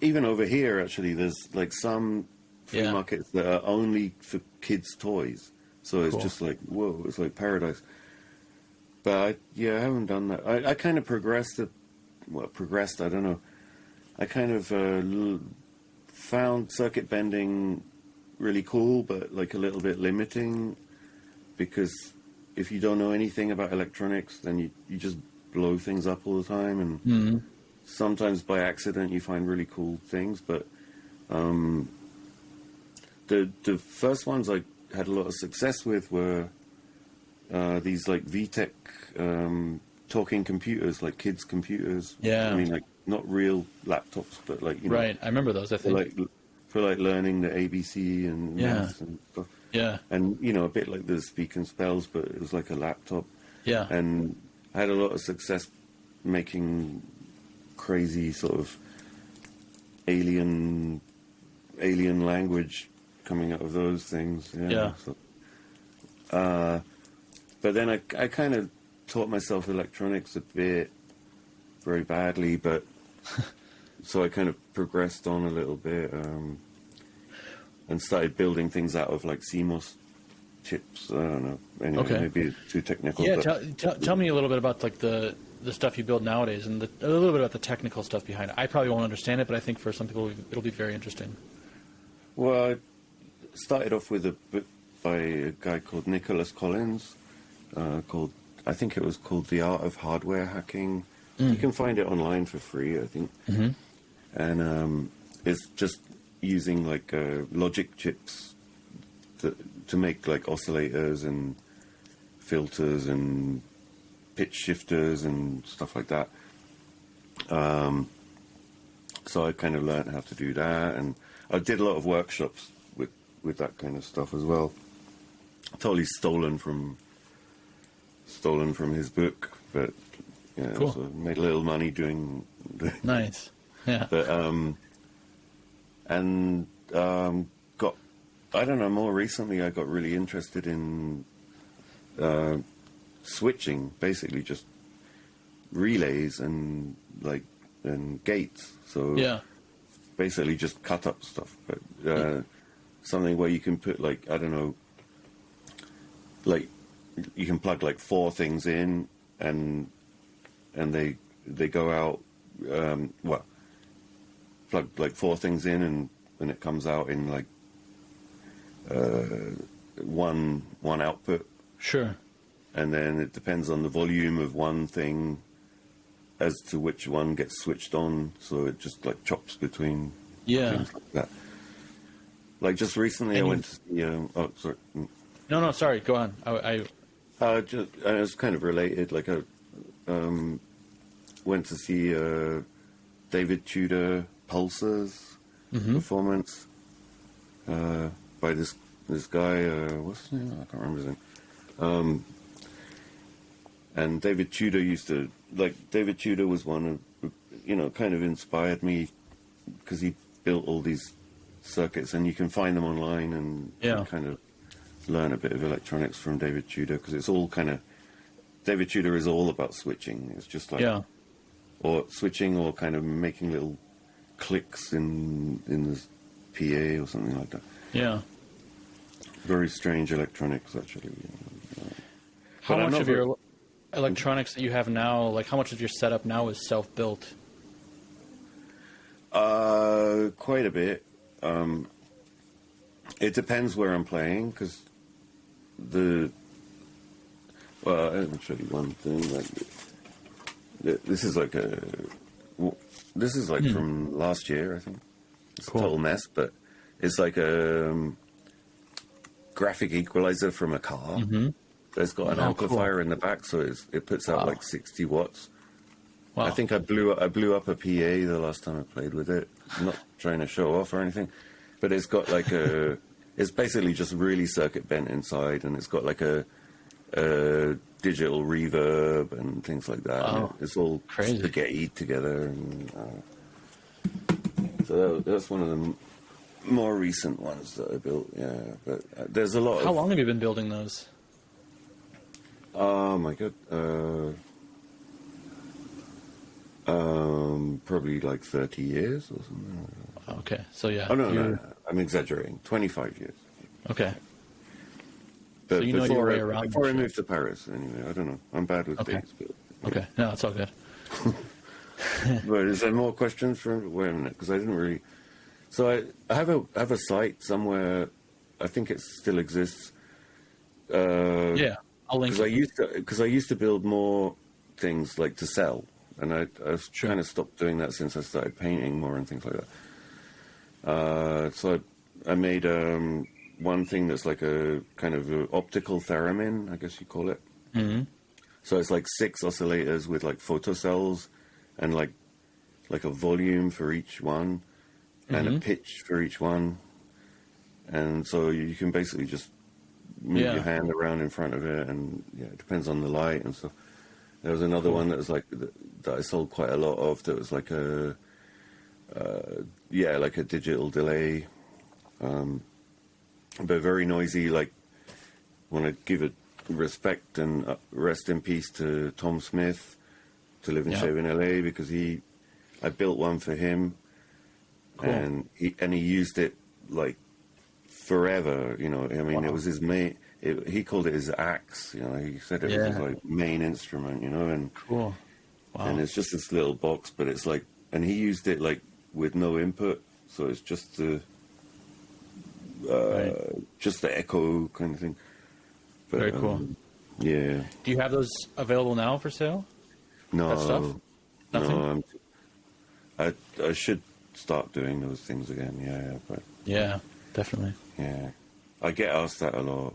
Even over here, actually, there's like some flea markets that are only for kids' toys. So it's just like, whoa, it's like paradise. But I haven't done that. I kind of progressed, I don't know. I kind of found circuit bending really cool, but like a little bit limiting, because if you don't know anything about electronics, then you just blow things up all the time, and sometimes by accident you find really cool things. But the first ones I had a lot of success with were these like VTech talking computers, like kids' computers. Yeah. I mean, like not real laptops, but like, you know. Right, I remember those, I think. For learning the ABC and maths and stuff. Yeah. And, you know, a bit like the Speak and Spells, but it was like a laptop. Yeah. And I had a lot of success making crazy sort of alien language coming out of those things. Yeah. So, but then I kind of taught myself electronics a bit, very badly, but so I kind of progressed on a little bit and started building things out of like CMOS chips. I don't know. Anyway, maybe it's too technical. Yeah, but tell me a little bit about like the stuff you build nowadays, and a little bit about the technical stuff behind it. I probably won't understand it, but I think for some people it'll be very interesting. Well, I started off with a book by a guy called Nicholas Collins, I think it was called The Art of Hardware Hacking. You can find it online for free, I think. And it's just using like logic chips to make like oscillators and filters and pitch shifters and stuff like that. So I kind of learned how to do that, and I did a lot of workshops with that kind of stuff as well. Totally stolen from his book, but yeah, cool. So made a little money doing. Nice, yeah. But got, I don't know. More recently, I got really interested in switching, basically just relays and gates. So basically just cut up stuff, but something where you can put like, I don't know, like you can plug like 4 things in and they go out. Plug like 4 things in and it comes out in like one output. Sure. And then it depends on the volume of one thing as to which one gets switched on. So it just like chops between things like that. Like just recently, I went to see. Oh, sorry. No, sorry. Go on. I was kind of related. Like I went to see David Tudor Pulsar's performance by this guy. What's his name? I can't remember his name. And David Tudor David Tudor was one of, kind of inspired me because he built all these circuits, and you can find them online and kind of learn a bit of electronics from David Tudor, because it's all kind of, David Tudor is all about switching. It's just like, or switching or kind of making little clicks in the PA or something like that. Yeah. Very strange electronics, actually. How much of your electronics that you have now, like how much of your setup now is self-built? Quite a bit. It depends where I'm playing, because well, I'll show you one thing. This is like from last year, I think. It's Cool. a total mess, but it's like a graphic equalizer from a car. Mm-hmm. It's got an amplifier in the back, so it puts out like 60 watts. Wow. I think I blew up a PA the last time I played with it. I'm not trying to show off or anything, but it's got like it's basically just really circuit bent inside, and it's got like a digital reverb and things like that. Wow. It's all Crazy. spaghetti together, and so that's one of the more recent ones that I built. Yeah, but there's a lot. How long have you been building those? Oh my god. Probably like 30 years or something. Okay, so yeah. Oh no, I'm exaggerating. 25 years. Okay. But So you know your way around before I this moved to Paris, anyway. I don't know. I'm bad with dates. But, Okay, no, it's all good. but is there more questions from? Wait a minute, because I didn't really. So I have a site somewhere. I think it still exists. Yeah, I'll link. Because I used to build more things like to sell, and I've kind of stopped doing that since I started painting more and things like that. So I made one thing that's like a kind of a optical theremin, I guess you call it. Mm-hmm. So it's like 6 oscillators with like photocells and like a volume for each one and a pitch for each one. And so you can basically just move your hand around in front of it, and it depends on the light and stuff. There was another one that was like that I sold quite a lot of. That was like like a digital delay, but very noisy. Like, want to give it respect and rest in peace to Tom Smith, to Live and Shave in LA, because I built one for him, and he used it like forever. You know, I mean, it was his main. He called it his axe. You know, he said it was his like main instrument. You know, and and it's just this little box, but it's like, and he used it like with no input, so it's just the echo kind of thing. But, Very cool. Yeah. Do you have those available now for sale? No. That stuff? Nothing? No. I should start doing those things again. Yeah, but Yeah, definitely. yeah, I get asked that a lot,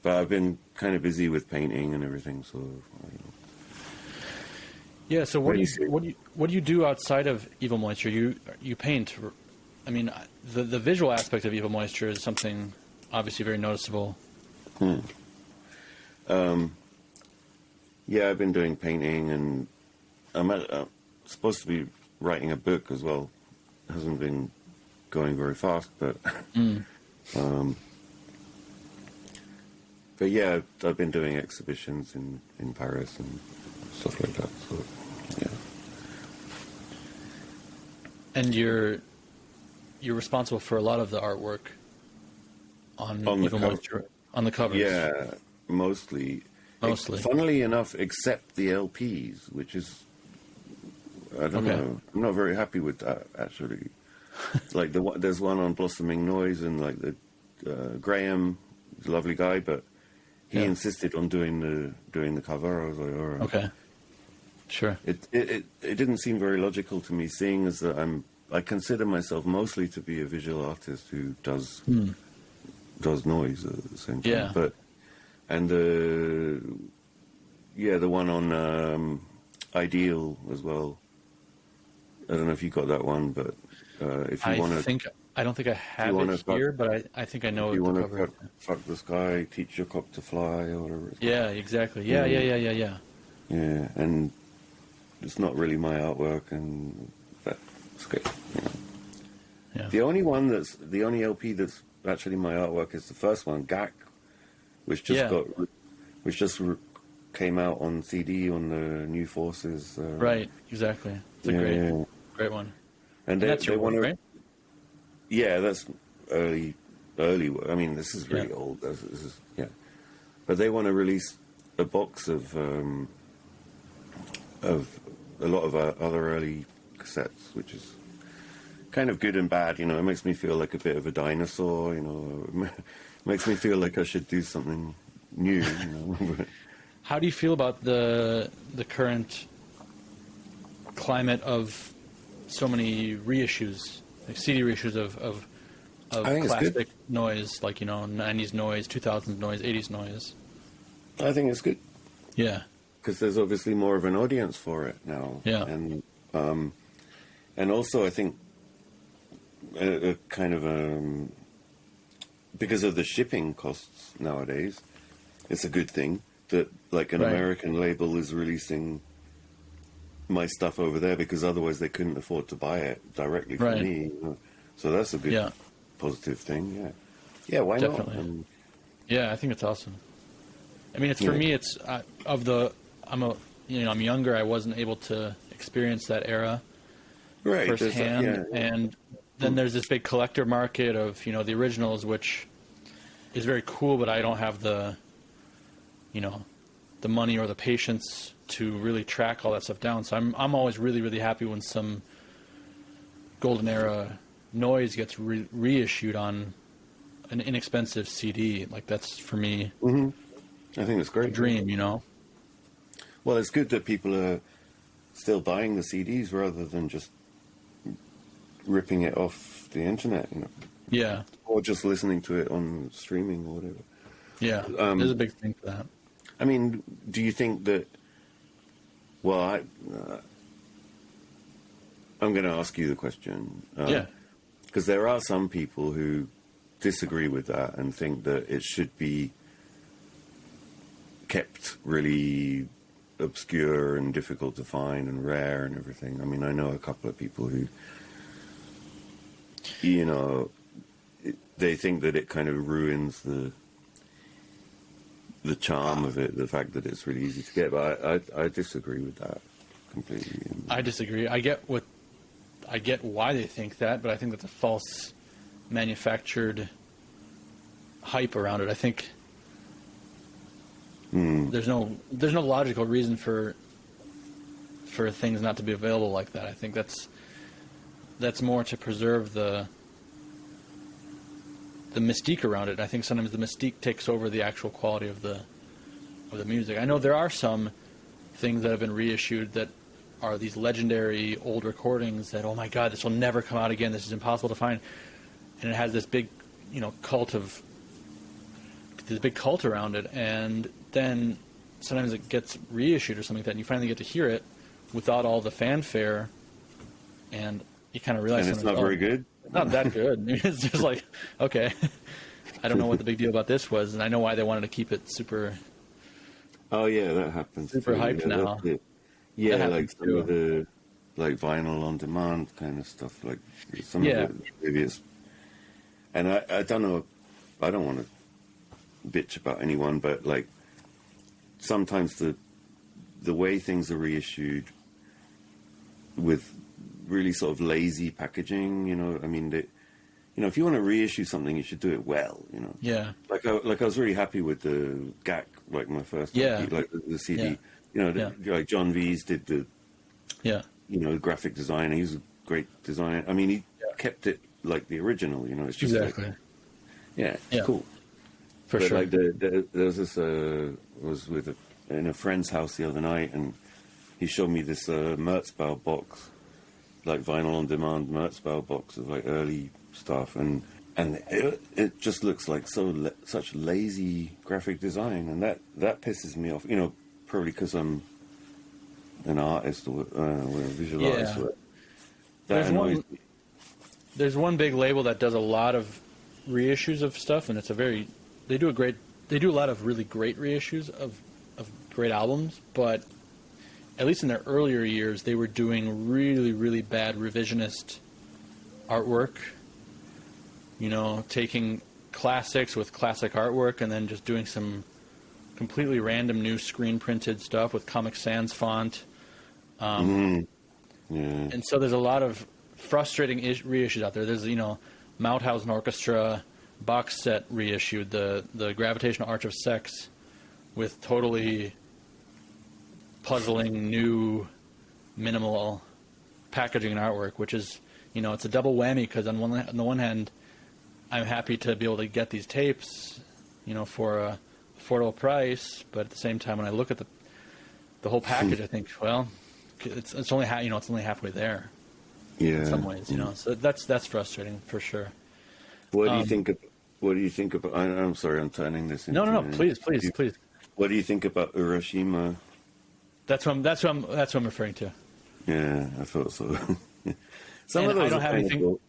but I've been kind of busy with painting and everything, so. Yeah. So what do you do outside of Evil Moisture? You paint. I mean, the visual aspect of Evil Moisture is something obviously very noticeable. Yeah, I've been doing painting, and I'm supposed to be writing a book as well. It hasn't been going very fast, but but yeah, I've been doing exhibitions in Paris and stuff like that. So yeah. And you're responsible for a lot of the artwork on Evil Moisture, on the covers. Yeah, mostly. Funnily enough, except the LPs, which is, I don't know. I'm not very happy with that, actually. Like there's one on Blossoming Noise, and like the Graham, he's a lovely guy, but he insisted on doing the cover. I was like, all right. Okay. Sure. It didn't seem very logical to me, seeing as that I consider myself mostly to be a visual artist who does noise at the same time. Yeah. But the one on Ideal as well. I don't know if you got that one, but if you want to, I don't think I have it here, but I think I know. If you want to fuck the sky, teach your cock to fly, or whatever. Yeah, exactly. Yeah. Yeah, and it's not really my artwork, and that's great. You know. Yeah. The only LP that's actually my artwork is the first one, GAC, which just came out on CD on the New Forces. Right, exactly. It's a great one. And that's your one, right? Yeah, that's early. I mean, this is really old. This is, but they want to release a box of a lot of other early cassettes, which is kind of good and bad. It makes me feel like a bit of a dinosaur. It makes me feel like I should do something new. How do you feel about the current climate of so many reissues, like CD reissues of classic noise, like 90s noise, 2000s noise, 80s noise? I think it's good. Yeah, because there's obviously more of an audience for it now. Yeah, and also I think a kind of because of the shipping costs nowadays, it's a good thing that like an American label is releasing my stuff over there, because otherwise they couldn't afford to buy it directly from me. So that's a good positive thing. Yeah, why definitely not? Yeah, I think it's awesome. I mean, it's for me. It's I'm younger. I wasn't able to experience that era firsthand, and then there's this big collector market of the originals, which is very cool, but I don't have the the money or the patience to really track all that stuff down. So I'm always really, really happy when some golden era noise gets reissued on an inexpensive CD. Like, that's for me. Mm-hmm. I think it's great. A dream, Well, it's good that people are still buying the CDs rather than just ripping it off the internet, Yeah. or just listening to it on streaming or whatever. Yeah, there's a big thing for that. I mean, do you think that? Well, I'm going to ask you the question. Because there are some people who disagree with that and think that it should be kept really obscure and difficult to find and rare and everything. I mean, I know a couple of people who, they think that it kind of ruins the charm of it, the fact that it's really easy to get. But I disagree with that completely. I disagree. I get why they think that, but I think that's a false manufactured hype around it. I think there's no logical reason for things not to be available like that. I think that's more to preserve the mystique around it. I think sometimes the mystique takes over the actual quality of the music. I know there are some things that have been reissued that are these legendary old recordings that, oh my God, this will never come out again. This is impossible to find. And it has this big, cult around it. And then sometimes it gets reissued or something like that, and you finally get to hear it without all the fanfare, and you kind of realize it's not very good. Not that good. It's just like, okay, I don't know what the big deal about this was, and I know why they wanted to keep it super. Oh yeah, that happens. Super hyped now. Yeah, like some of the vinyl on demand kind of stuff. Like some of it, maybe it's. And I don't know. I don't want to bitch about anyone, but like sometimes the way things are reissued with really sort of lazy packaging, I mean, if you want to reissue something, you should do it well, Yeah. Like I was really happy with the GAC, like my first EP, like the CD. Like John V's did the graphic design. He was a great designer. I mean, he kept it like the original. It's just exactly. Cool. For sure. Like there was this. Was in a friend's house the other night, and he showed me this Merzbow box, like vinyl on demand Merzbow box of like early stuff, and it just looks like such lazy graphic design, and that pisses me off. Probably because I'm an artist or a visual artist. That annoys me. There's one big label that does a lot of reissues of stuff, and they do a lot of really great reissues of great albums, but at least in their earlier years, they were doing really, really bad revisionist artwork. Taking classics with classic artwork and then just doing some completely random new screen printed stuff with Comic Sans font. And so there's a lot of frustrating reissues out there. There's, Mauthausen Orchestra box set reissued, the Gravitational Arch of Sex, with totally puzzling new minimal packaging and artwork, which is, it's a double whammy because on the one hand, I'm happy to be able to get these tapes, for a affordable price, but at the same time, when I look at the whole package, I think, well, it's only it's only halfway there. Yeah. In some ways, so that's frustrating for sure. What do you think? What do you think about? I'm sorry, I'm turning this into. No. Please. What do you think about Hiroshima? That's what I'm referring to. Yeah, I thought so. Some of those I don't have anything. Cool.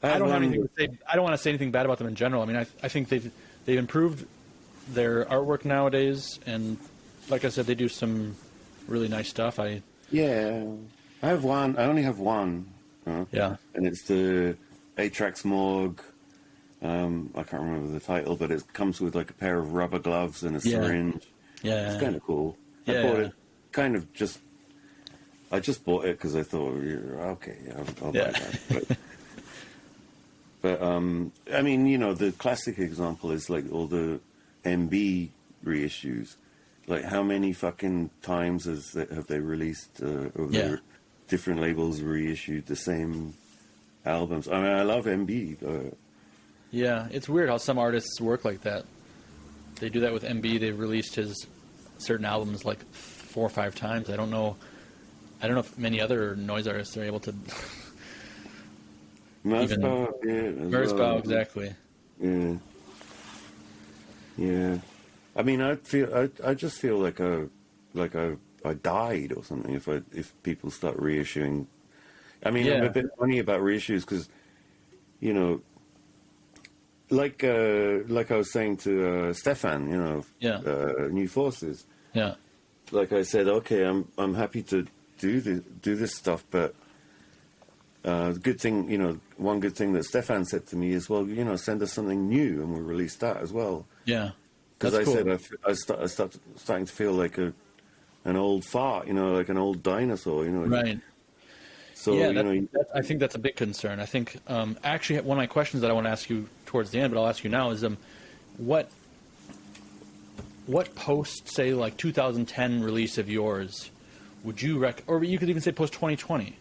I don't have anything to say. I don't want to say anything bad about them in general. I mean, I think they've improved their artwork nowadays, and like I said, they do some really nice stuff. I have one. I only have one. Yeah, and it's the Atrax Morgue. I can't remember the title, but it comes with like a pair of rubber gloves and a syringe. Yeah, it's kind of cool. I bought it kind of just. I just bought it because I thought, okay, I'll buy that. But I mean, the classic example is like all the MB reissues. Like, how many fucking times have they released, or their different labels reissued the same albums? I mean, I love MB. Yeah, it's weird how some artists work like that. They do that with MB. They've released his certain albums like 4 or 5 times. I don't know if many other noise artists are able to. Merzbow, exactly. Yeah. Yeah. I mean, I just feel like I died or something if people start reissuing. I mean, I'm a bit funny about reissues because, like I was saying to Stefan, New Forces. Yeah. Like I said, okay, I'm happy to do this stuff, but good thing, one good thing that Stefan said to me is, well, send us something new and we'll release that as well. Yeah, because I said I starting to feel like an old fart, like an old dinosaur, Right. So I think that's a big concern. I think actually one of my questions that I want to ask you towards the end, but I'll ask you now is what post, say, like 2010 release of yours would you or you could even say post 2020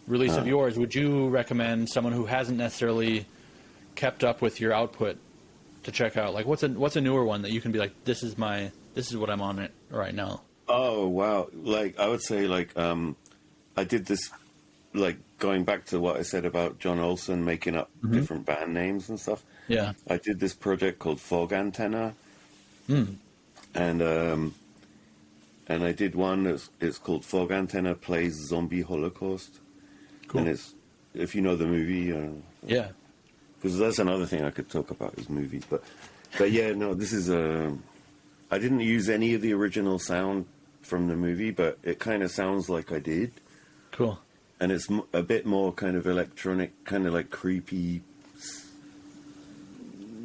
release of yours, would you recommend someone who hasn't necessarily kept up with your output to check out? Like, what's a newer one that you can be like, this is what I'm on it right now? Oh wow! Like, I would say, like, I did this, like, going back to what I said about John Olson making up different band names and stuff. Yeah, I did this project called Fog Antenna, and I did one it's called Fog Antenna Plays Zombie Holocaust. Cool. And it's, if you know the movie, because that's another thing I could talk about is movies. But yeah, no, this is I didn't use any of the original sound from the movie, but it kind of sounds like I did. Cool. And it's a bit more kind of electronic, kind of like creepy.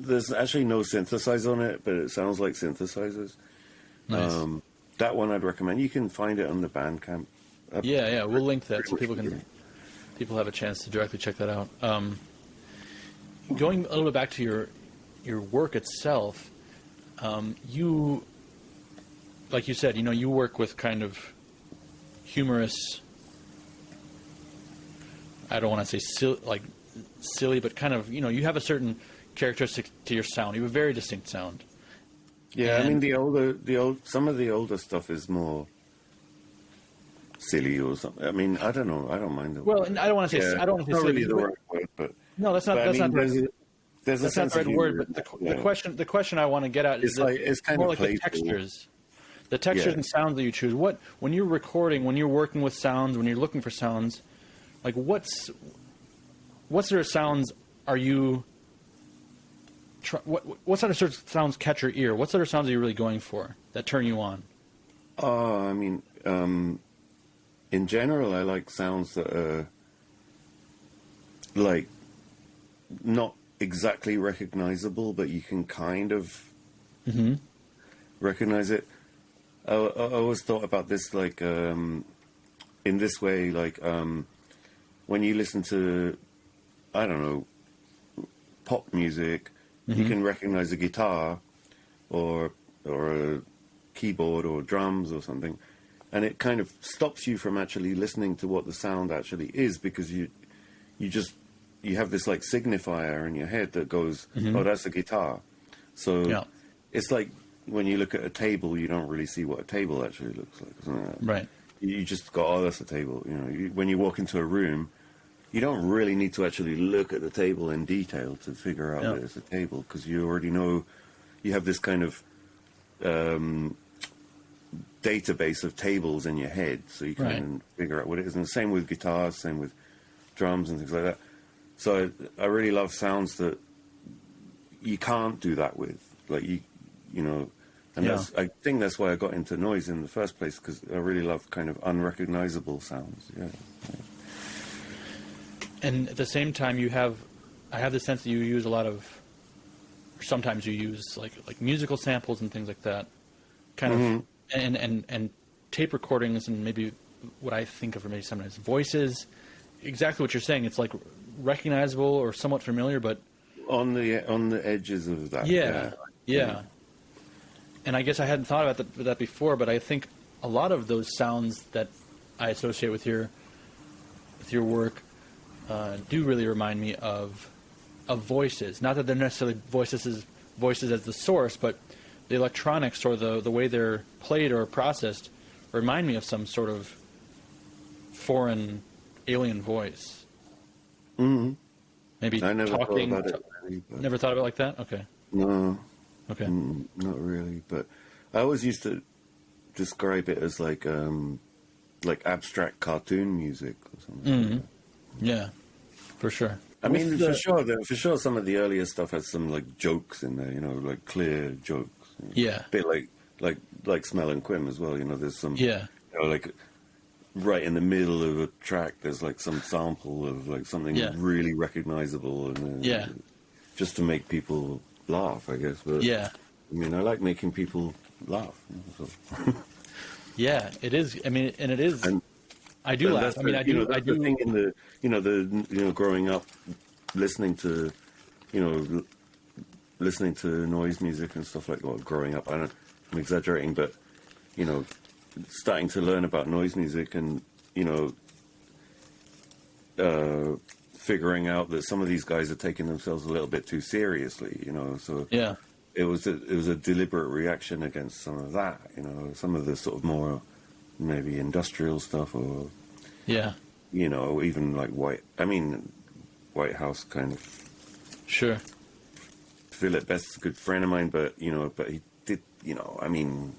There's actually no synthesizer on it, but it sounds like synthesizers. Nice. That one I'd recommend. You can find it on the Bandcamp. Yeah, we'll link that so people have a chance to directly check that out. Going a little bit back to your work itself, you, like you said, you work with kind of humorous. I don't want to say silly, but kind of, you have a certain characteristic to your sound. You have a very distinct sound. Yeah, I mean, some of the older stuff is more silly or something. I mean, I don't know. I don't mind it. Well, I don't want to say. I don't want to say silly. Really the right word, but no, that's not. That's not. There's a sense not the right word. But the question I want to get at is it's kind more of like the textures and sounds that you choose. When you're recording, when you're working with sounds, when you're looking for sounds, like what sort of sounds are you? What sort of sounds catch your ear? What sort of sounds are you really going for that turn you on? I mean, in general, I like sounds that are like not exactly recognizable, but you can kind of recognize it. I always thought about this, like, in this way, like, when you listen to, I don't know, pop music, you can recognize a guitar or a keyboard or drums or something, and it kind of stops you from actually listening to what the sound actually is, because you have this like signifier in your head that goes, oh, that's a guitar. So it's like when you look at a table, you don't really see what a table actually looks like, isn't it? Right. You just go, oh, that's a table. You know, when you walk into a room, you don't really need to actually look at the table in detail to figure out that it's a table, because you already know. You have this kind of database of tables in your head, so you can figure out what it is. And the same with guitars, same with drums and things like that. So I really love sounds that you can't do that with, like you know. And I think that's why I got into noise in the first place, because I really love kind of unrecognizable sounds. Yeah. And at the same time, I have the sense that you use a lot of. Sometimes you use like musical samples and things like that, kind of, and tape recordings, and maybe what I think of maybe sometimes voices. Exactly what you're saying. It's like recognizable or somewhat familiar, but on the edges of that. Yeah. And I guess I hadn't thought about that before, but I think a lot of those sounds that I associate with your work do really remind me of voices. Not that they're necessarily voices as the source, but the electronics or the way they're played or processed remind me of some sort of foreign alien voice. Mm-hmm. Maybe I never talking. thought about it really, Never thought of it like that? Okay. No. Okay. Not really, but I always used to describe it as like abstract cartoon music or something. Yeah, for sure. I mean, for sure, some of the earlier stuff has some like jokes in there, you know, like clear jokes. Yeah. A bit like Smell and Quim as well. You know, there's some. Yeah. You know, like right in the middle of a track, there's like some sample of like something really recognizable, and just to make people laugh, I guess. But I mean, I like making people laugh. So. Yeah, it is. I mean, and it is. I do laugh. I mean, I do. The thing in the growing up, listening to noise music and stuff like that. Well, growing up, I'm exaggerating, but starting to learn about noise music and figuring out that some of these guys are taking themselves a little bit too seriously. So it was a deliberate reaction against some of that. Some of the sort of more maybe industrial stuff, or even like White House kind of. Sure. Philip Best's a good friend of mine, but he did, I mean,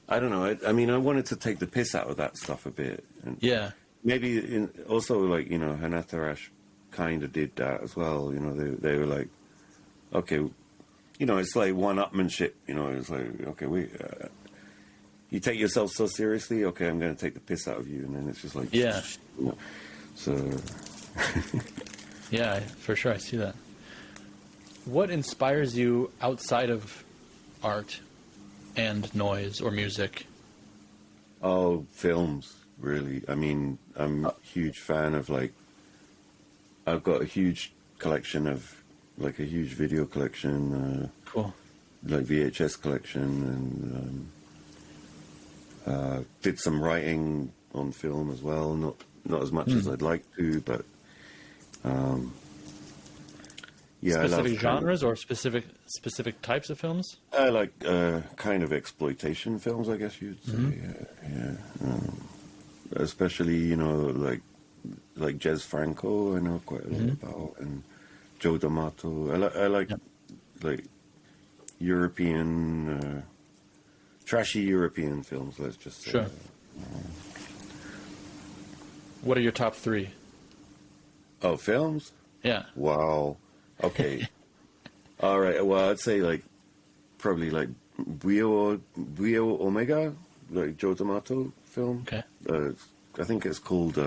I don't know. I mean, I wanted to take the piss out of that stuff a bit. And maybe also like, Hanatarash kind of did that as well. They were like, okay, it's like one-upmanship. It's like, okay, you take yourself so seriously. Okay, I'm going to take the piss out of you, and then it's just like, so. Yeah, for sure, I see that. What inspires you outside of art and noise or music? Oh, films, really. I mean, I'm a huge fan of I've got a huge collection of, a huge video collection. Cool. Like VHS collection, and did some writing on film as well. Not as much as I'd like to, but specific genres or specific types of films? I like kind of exploitation films, I guess you'd say. Especially like Jez Franco, I know quite a lot about, and Joe D'Amato. I like European, trashy European films. Let's just say. Sure. What are your top three? Oh, films? Yeah. Wow. Okay. All right. Well, I'd say probably Brio Omega, like Joe D'Amato film. Okay. I think it's called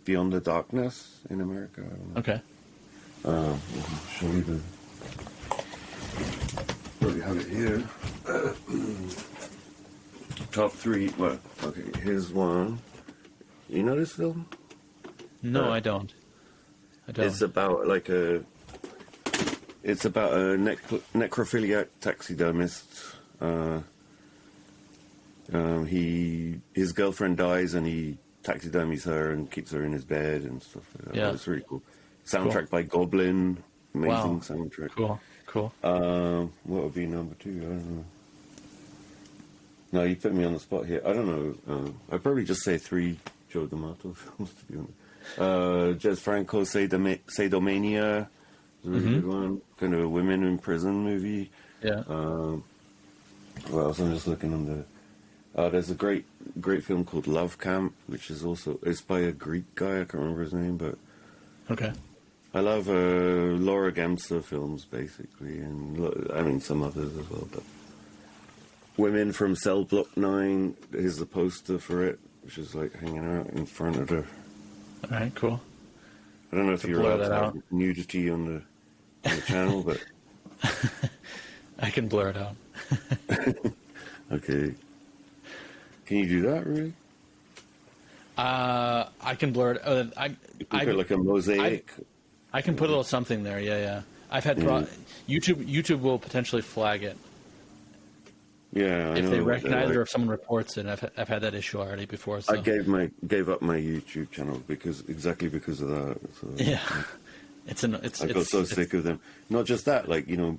Beyond the Darkness in America. I don't know. Okay. I'll show you probably have it here. Top three. Well, okay. Here's one. You know this film? No, I don't. It's about a necrophiliac taxidermist His girlfriend dies and he taxidermies her and keeps her in his bed and stuff like that. Yeah. It's really cool. Soundtrack by Goblin. Amazing soundtrack. Cool. What would be number 2? I don't know. No, you put me on the spot here. I don't know. I'd probably just say 3 Joe D'Amato films, to be honest. Jez Franco, Sadomania. Is a really good one. Kind of a women in prison movie. Yeah. What else? I'm just looking on the... there's a great film called Love Camp, which is also... It's by a Greek guy. I can't remember his name, but... Okay. I love Laura Gemser films, basically, and I mean some others as well. But Women from Cell Block 9 is the poster for it, which is like hanging out in front of the... All right, cool. I don't know if you're blur allowed that to out. have nudity on the channel, but... I can blur it out. Okay. Can you do that, really? I can blur it. You can put like a mosaic. I can put a little something there. Yeah. I've had YouTube will potentially flag it Yeah, I if know, they recognize like, it or if someone reports it. I've had that issue already before. So. I gave up my YouTube channel because of that. So, Yeah, I got so sick of them. Not just that, like, you know,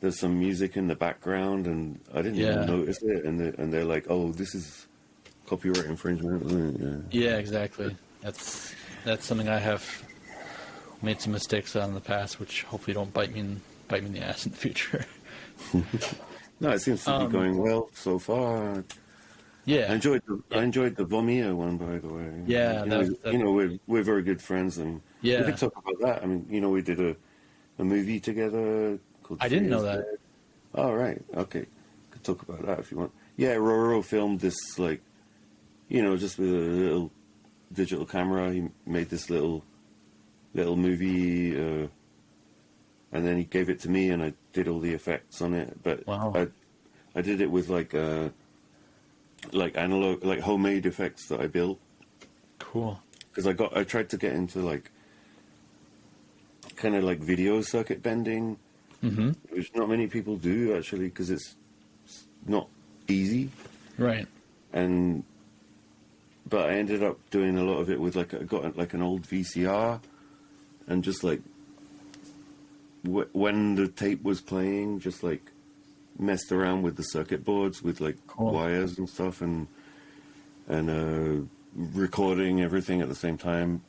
there's some music in the background, and I didn't even notice it, and they're like, "Oh, this is copyright infringement." Isn't it? Yeah, exactly. That's something I have made some mistakes on in the past, which hopefully don't bite me in the ass in the future. No, it seems to be going well so far. Yeah, I enjoyed the Vomia one, by the way. Yeah, you know, we're very good friends, and we Yeah. could talk about that. I mean, you know, we did a movie together called. I didn't know Free as that. Dead. Oh, right, okay, could talk about that if you want. Yeah, Roro filmed this, like, you know, just with a little digital camera. He made this little movie, and then he gave it to me, and I did all the effects on it. But Wow. I did it with like analog, like homemade effects that I built, Cool. because I tried to get into like kind of like video circuit bending, which not many people do actually, because it's not easy. Right. But I ended up doing a lot of it with I got like an old VCR, and just like when the tape was playing, just like messed around with the circuit boards with like Cool. wires and stuff, and recording everything at the same time,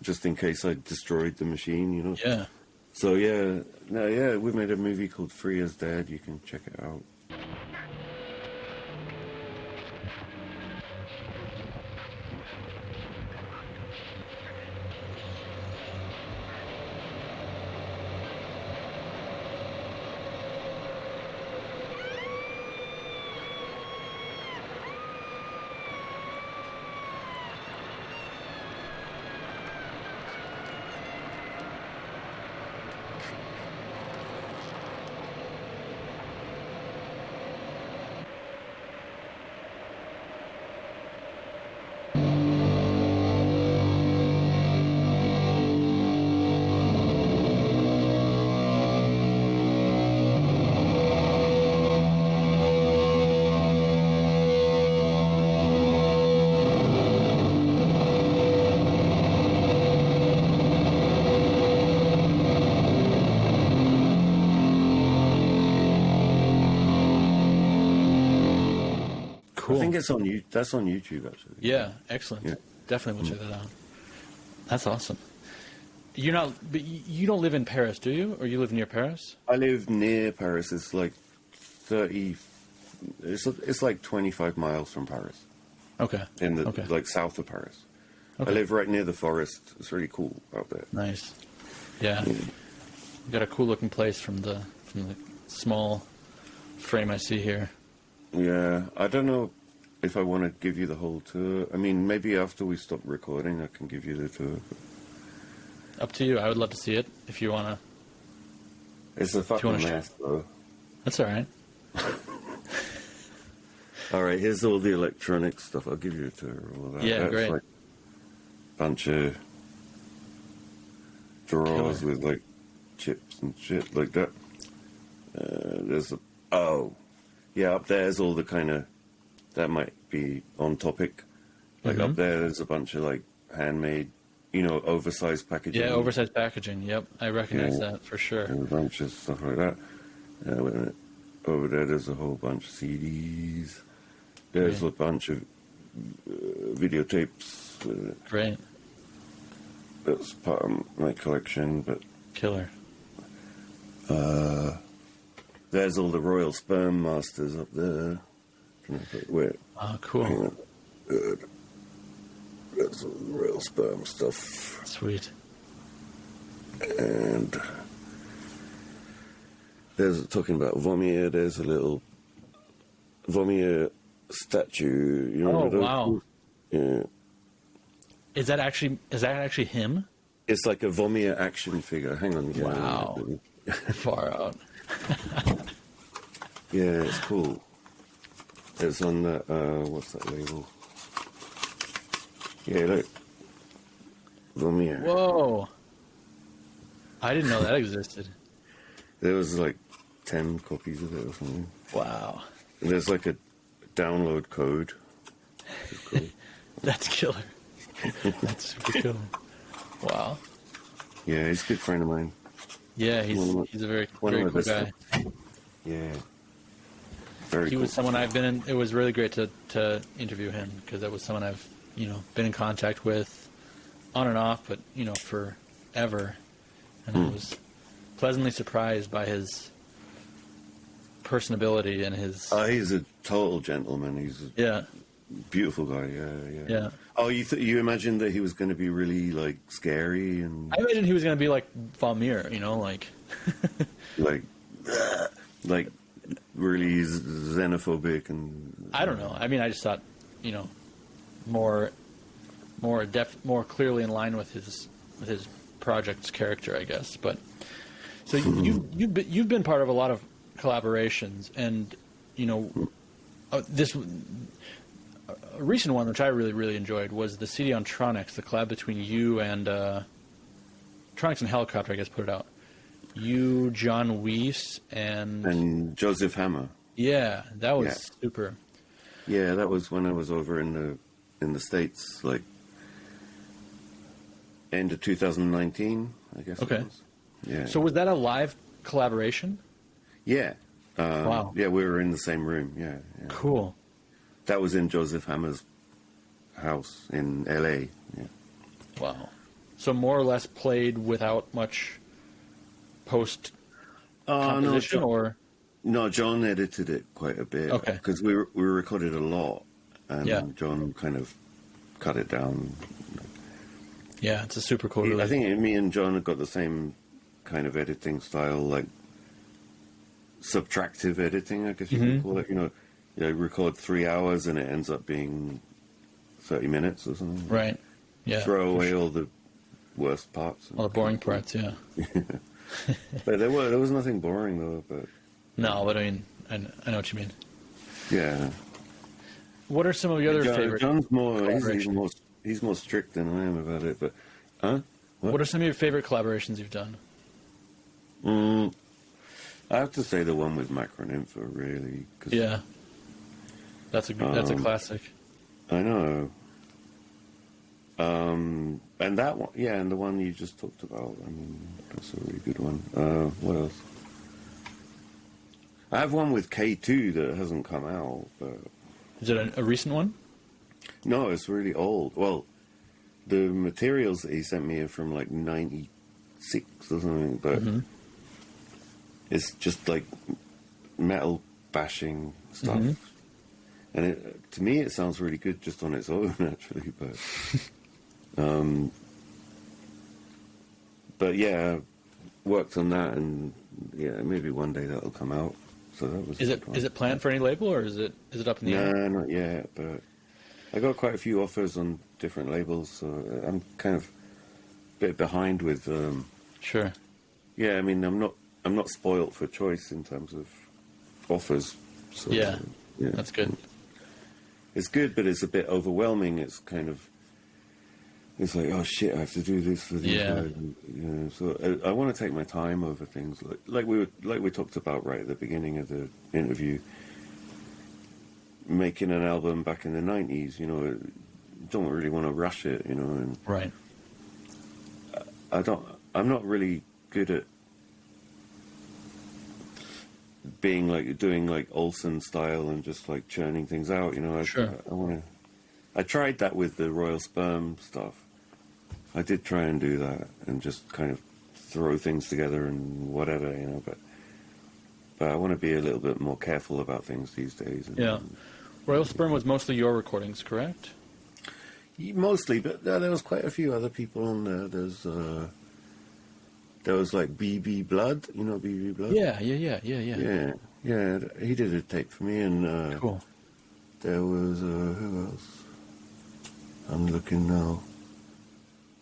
just in case I destroyed the machine, you know. Yeah. So we made a movie called Free as Dead. You can check it out. Cool. I think it's on you. That's on YouTube actually. Yeah, excellent. Yeah. Definitely will check that out. That's awesome. But you don't live in Paris, do you? Or you live near Paris? I live near Paris. It's like 30. It's like 25 miles from Paris, Okay. in the Okay. like south of Paris. Okay. I live right near the forest. It's really cool out there. Nice. Yeah. You got a cool looking place from the small frame I see here. Yeah, I don't know if I want to give you the whole tour. I mean, maybe after we stop recording, I can give you the tour. Up to you. I would love to see it if you want to. It's a fucking wanna mess, though. That's all right. All right, here's all the electronic stuff. I'll give you a tour. All of that. Yeah, That's great. like a bunch of drawers Killer. with like chips and shit like that. Up there's all the kind of that might be on topic. Like up there's a bunch of like handmade, oversized packaging. Yeah, oversized packaging. Yep, I recognize that for sure. And a bunch of stuff like that. Wait a minute. Over there's a whole bunch of CDs. There's a bunch of videotapes. Great. That's part of my collection, but Killer. there's all the Royal Sperm Masters up there. Wait. Oh, cool. Hang on. That's all the Royal Sperm stuff. Sweet. And there's talking about Vomier. There's a little Vomier statue. You know, Oh, wow. Yeah. Is that actually him? It's like a Vomier action figure. Hang on. Yeah, Wow. Far out. Yeah, it's cool. It's on the, what's that label? Yeah, look. Vomier. Whoa. I didn't know that existed. There was like 10 copies of it or something. Wow. And there's like a download code. Cool. That's killer. That's super cool. Wow. Yeah, he's a good friend of mine. Yeah, he's a very cool guy. Yeah. Very He cool. was someone I've been in. It was really great to interview him because that was someone I've been in contact with on and off, but forever, and I was pleasantly surprised by his personability and his. He's a total gentleman. He's a beautiful guy. Yeah. Oh, you imagined that he was going to be really like scary and I imagined he was going to be like Valmir, like like really xenophobic and I don't know. I mean, I just thought more clearly in line with his project's character, I guess. But so you've been part of a lot of collaborations, and this a recent one which I really really enjoyed was the CD on Tronics, the collab between you and Tronics and Helicopter, I guess, put it out. You, John Weiss, and Joseph Hammer. Yeah, that was super. Yeah, that was when I was over in the States, like end of 2019, I guess. Okay. It was. Yeah. So was that a live collaboration? Yeah. Wow. Yeah, we were in the same room. Yeah. Cool. That was in Joseph Hammer's house in LA. Yeah. Wow. So more or less played without much post composition, or no? John edited it quite a bit. Okay. Because we recorded a lot, and Yeah. John kind of cut it down. yeah, it's a super cool release. I think me and John have got the same kind of editing style, like subtractive editing, I guess you could call it. You record 3 hours and it ends up being 30 minutes or something. Right. Yeah. Throw away all the worst parts. all the boring parts. Yeah. But there was nothing boring though. But No, but I mean, I know what you mean. yeah, What are some of your other favorite? John's collaborations? he's more strict than I am about it. But What are some of your favorite collaborations you've done? I have to say the one with Macroninfa, really. 'Cause Yeah. That's a classic. I know. And that one, yeah, and the one you just talked about. I mean, that's a really good one. What else? I have one with K2 that hasn't come out, but Is it a recent one? no, it's really old. Well, the materials that he sent me are from like '96 or something, but it's just like metal bashing stuff. And to me, it sounds really good just on its own, actually. But yeah, worked on that, and yeah, maybe one day that'll come out. So that was. Is it planned for any label, or is it up in the air? No, not yet. But I got quite a few offers on different labels, so I'm kind of a bit behind with. Sure. Yeah, I mean, I'm not spoilt for choice in terms of offers. So, Yeah, that's good. It's good, but it's a bit overwhelming. It's kind of, it's like, oh shit, I have to do this for these guys. And, so I want to take my time over things, like we talked about right at the beginning of the interview. making an album back in the 90s, you know, don't really want to rush it, you know, and Right. I'm not really good at being like doing like Olsen style and just like churning things out, you know. Sure. I tried that with the Royal Sperm stuff. I did try and do that and just kind of throw things together and whatever, you know, but I want to be a little bit more careful about things these days. Yeah. Royal Sperm was mostly your recordings, correct? Mostly, but there was quite a few other people on there. There was like BB Blood, you know BB Blood? Yeah. Yeah, he did a tape for me, and Cool. there was, who else? I'm looking now.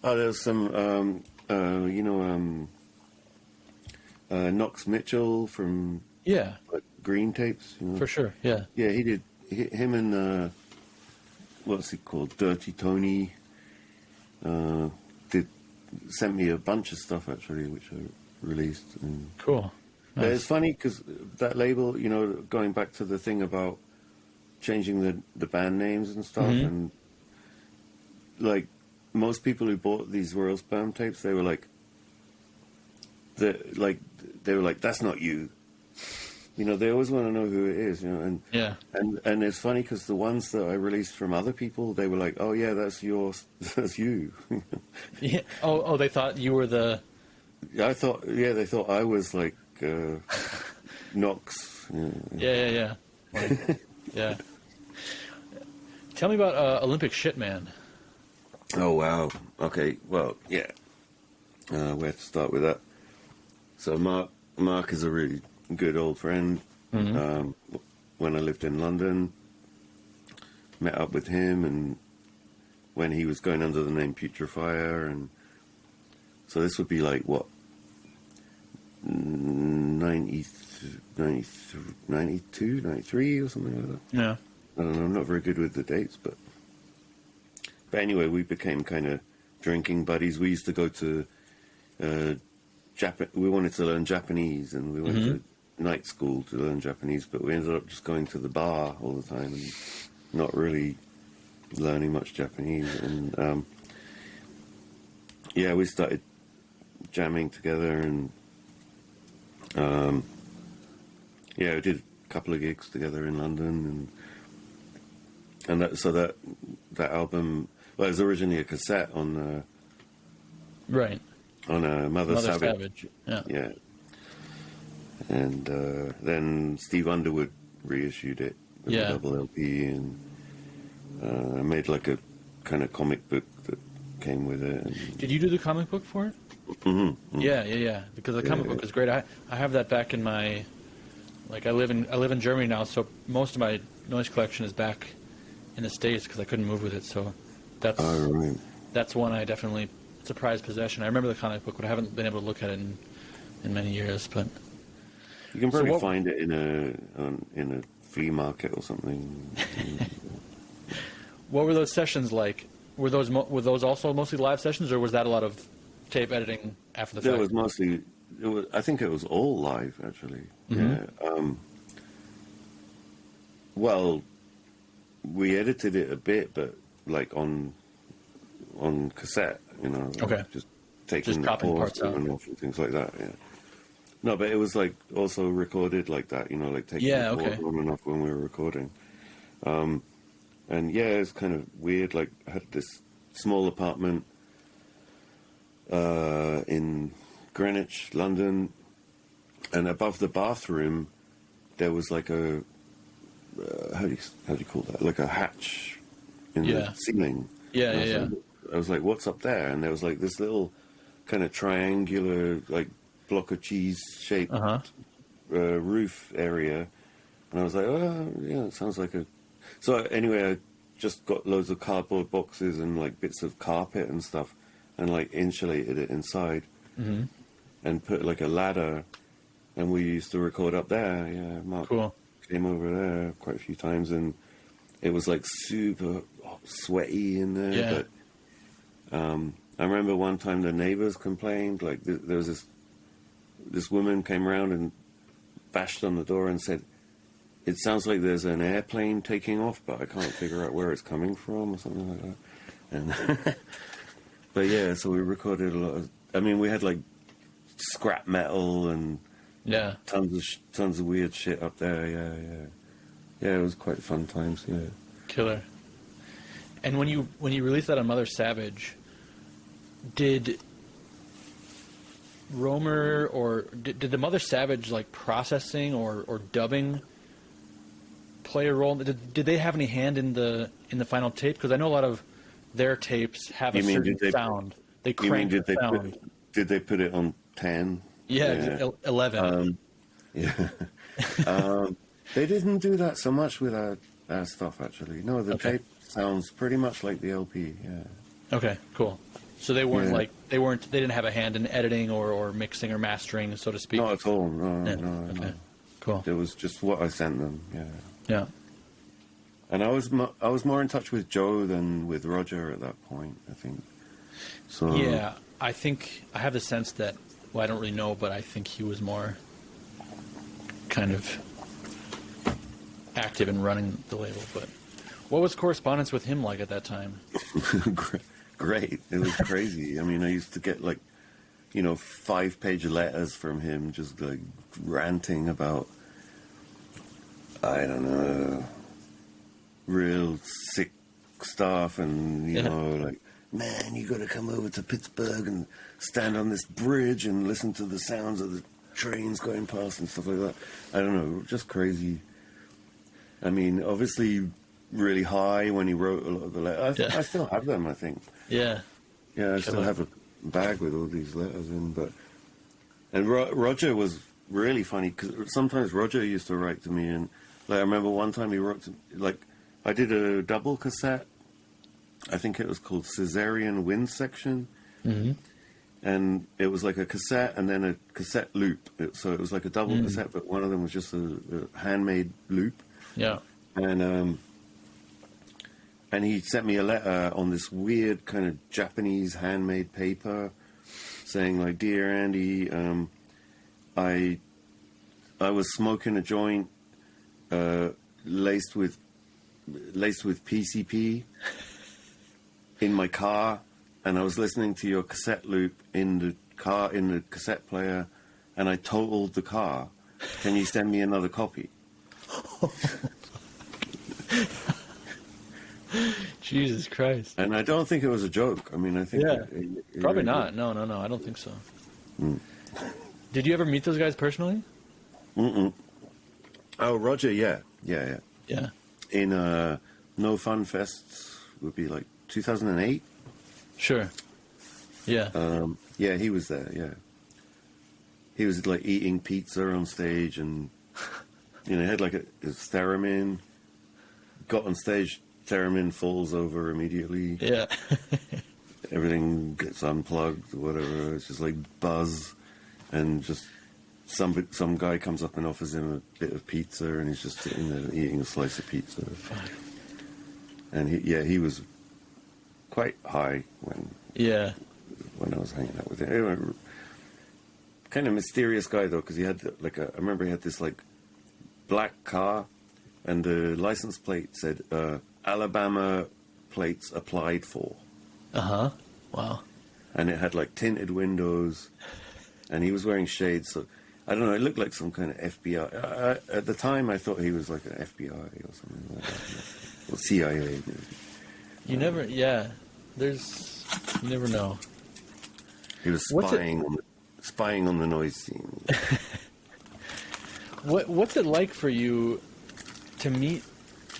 Oh, there's some, Knox Mitchell from Yeah, Green Tapes. You know? for sure. Yeah. Yeah, he did. Him and what's it called? Dirty Tony. Sent me a bunch of stuff actually, which I released. And Cool. but Nice. it's funny because that label, you know, going back to the thing about changing the band names and stuff, Mhm. and like most people who bought these Royal Sperm tapes, they were like, that's not you. You know, they always want to know who it is, you know, Yeah. and it's funny because the ones that I released from other people, they were like, oh yeah, that's yours, that's you. Yeah. Oh, they thought you were the. they thought I was like Knox. Yeah. Like, yeah. Tell me about Olympic Shit Man. Oh wow. Okay. Well, yeah. Where to start with that? So Mark is a really good old friend. Mhm. When I lived in London, met up with him, and when he was going under the name Putrefier, and so this would be like what 92, 93 or something like that. Yeah. I don't know. I'm not very good with the dates, but anyway, we became kind of drinking buddies. We used to go to we wanted to learn Japanese, and we went to night school to learn Japanese, but we ended up just going to the bar all the time and not really learning much Japanese. And we started jamming together, and we did a couple of gigs together in London, and that album, well, it was originally a cassette on Right. Mother Savage. Yeah. Yeah. And then Steve Underwood reissued it with a double LP, and made like a kind of comic book that came with it. And Did you do the comic book for it? Mm-hmm. Yeah. Because the comic book is great. I have that back in my, like I live in Germany now, so most of my noise collection is back in the States because I couldn't move with it. So that's that's one I definitely, it's a prized possession. I remember the comic book, but I haven't been able to look at it in many years. But you can probably find it in a flea market or something. What were those sessions like? Were those also mostly live sessions, or was that a lot of tape editing after the fact? It was mostly. I think it was all live, actually. Mm-hmm. Yeah. Well, we edited it a bit, but like on cassette, you know. Okay. Just taking the chopping pause parts out. and off and things like that. Yeah. No, but it was like also recorded like that, you know, like taking the pause on and off when we were recording. And yeah, it's kind of weird. Like, I had this small apartment in Greenwich, London, and above the bathroom there was like a how do you call that? Like a hatch in the ceiling. Yeah. I was like, what's up there? And there was like this little kind of triangular, like block of cheese shaped roof area, and I was like, oh yeah, it sounds like a. So anyway, I just got loads of cardboard boxes and like bits of carpet and stuff, and like insulated it inside, and put like a ladder, and we used to record up there. Yeah, Mark came over there quite a few times, and it was like super sweaty in there. Yeah. But I remember one time the neighbors complained. Like there was this woman came around and bashed on the door and said, it sounds like there's an airplane taking off, but I can't figure out where it's coming from or something like that. And but yeah, so we recorded a lot of. I mean, we had like scrap metal and tons of weird shit up there. Yeah. It was quite fun times. Yeah, killer. And when you released that on Mother Savage, did Romer or did the Mother Savage like processing or dubbing play a role? Did they have any hand in the final tape? Because I know a lot of their tapes have a certain sound. They crank the sound. Did they put it on 10? Yeah. 11. They didn't do that so much with our stuff, actually. No, the tape sounds pretty much like the LP. Yeah. Okay. Cool. So they weren't they didn't have a hand in editing or mixing or mastering, so to speak. Not at all. No. Okay. Cool. It was just what I sent them. Yeah. Yeah. And I was more in touch with Joe than with Roger at that point, I think. So yeah, I think I have the sense that, well, I don't really know, but I think he was more kind of active in running the label. But what was correspondence with him like at that time? Great. It was crazy. I mean, I used to get 5-page letters from him just like ranting about, I don't know, real sick stuff, and you know, like, man, you got to come over to Pittsburgh and stand on this bridge and listen to the sounds of the trains going past and stuff like that. I don't know, just crazy. I mean, obviously really high when he wrote a lot of the letters. I still have them, I think. Yeah, I still have a bag with all these letters in. And Roger was really funny, because sometimes Roger used to write to me, and I remember one time he wrote to, I did a double cassette. I think it was called Caesarean Wind Section. Mm-hmm. And it was like a cassette and then a cassette loop. So it was like a double cassette, but one of them was just a handmade loop. Yeah. And he sent me a letter on this weird kind of Japanese handmade paper saying, like, "Dear Andy, I was smoking a joint laced with PCP in my car, and I was listening to your cassette loop in the cassette player, and I totaled the car. Can you send me another copy?" Jesus Christ. And I don't think it was a joke. I mean, I think... it probably not. No, I don't think so. Did you ever meet those guys personally? Mm-mm. Oh, Roger, yeah. In No Fun Fests would be like 2008. Sure. Yeah. Yeah, he was there, yeah. He was like eating pizza on stage, and he had like his theremin. Got on stage, theremin falls over immediately. Yeah. Everything gets unplugged or whatever. It's just like buzz, and just some guy comes up and offers him a bit of pizza, and he's just sitting there eating a slice of pizza. And he was quite high when I was hanging out with him. Kind of mysterious guy though, because he had I remember he had this like black car, and the license plate said Alabama plates applied for. Wow. And it had like tinted windows, and he was wearing shades. So I don't know. It looked like some kind of FBI. At the time, I thought he was like an FBI or something like that, or CIA. You never, you never know. He was spying on the noise scene. What's it like for you to meet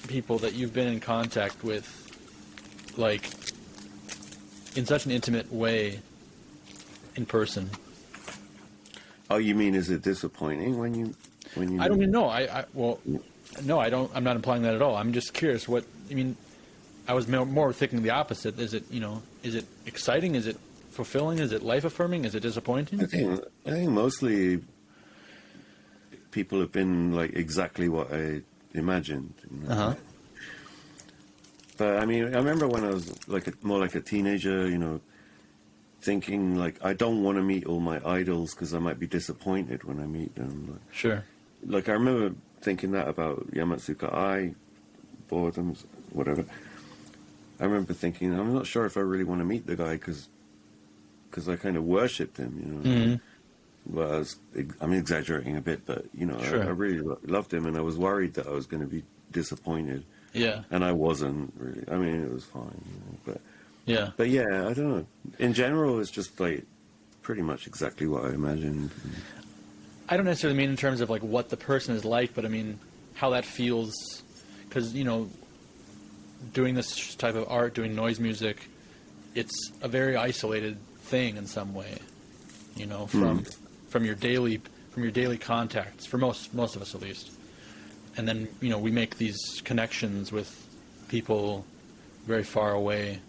people that you've been in contact with, like, in such an intimate way in person? Oh, you mean, is it disappointing when you? I don't even know. No, I don't. I'm not implying that at all. I'm just curious. What I mean, I was more thinking the opposite. Is it exciting? Is it fulfilling? Is it life affirming? Is it disappointing? I think mostly people have been like exactly what I imagined. But I mean, I remember when I was more like a teenager, thinking like, I don't want to meet all my idols because I might be disappointed when I meet them. Sure. Like I remember thinking that about Yamatsuka Ai, boredoms, whatever. I remember thinking, I'm not sure if I really want to meet the guy because I kind of worshipped him, you know. Mm-hmm. Well, I'm exaggerating a bit, but, you know, Sure. I really loved him, and I was worried that I was going to be disappointed. Yeah. And I wasn't really. I mean, it was fine, you know, but Yeah. But yeah, I don't know. In general, it's just like pretty much exactly what I imagined. I don't necessarily mean in terms of like what the person is like, but I mean how that feels, because you know, doing this type of art, doing noise music, it's a very isolated thing in some way, you know, from your daily contacts, for most of us at least, and then you know we make these connections with people very far away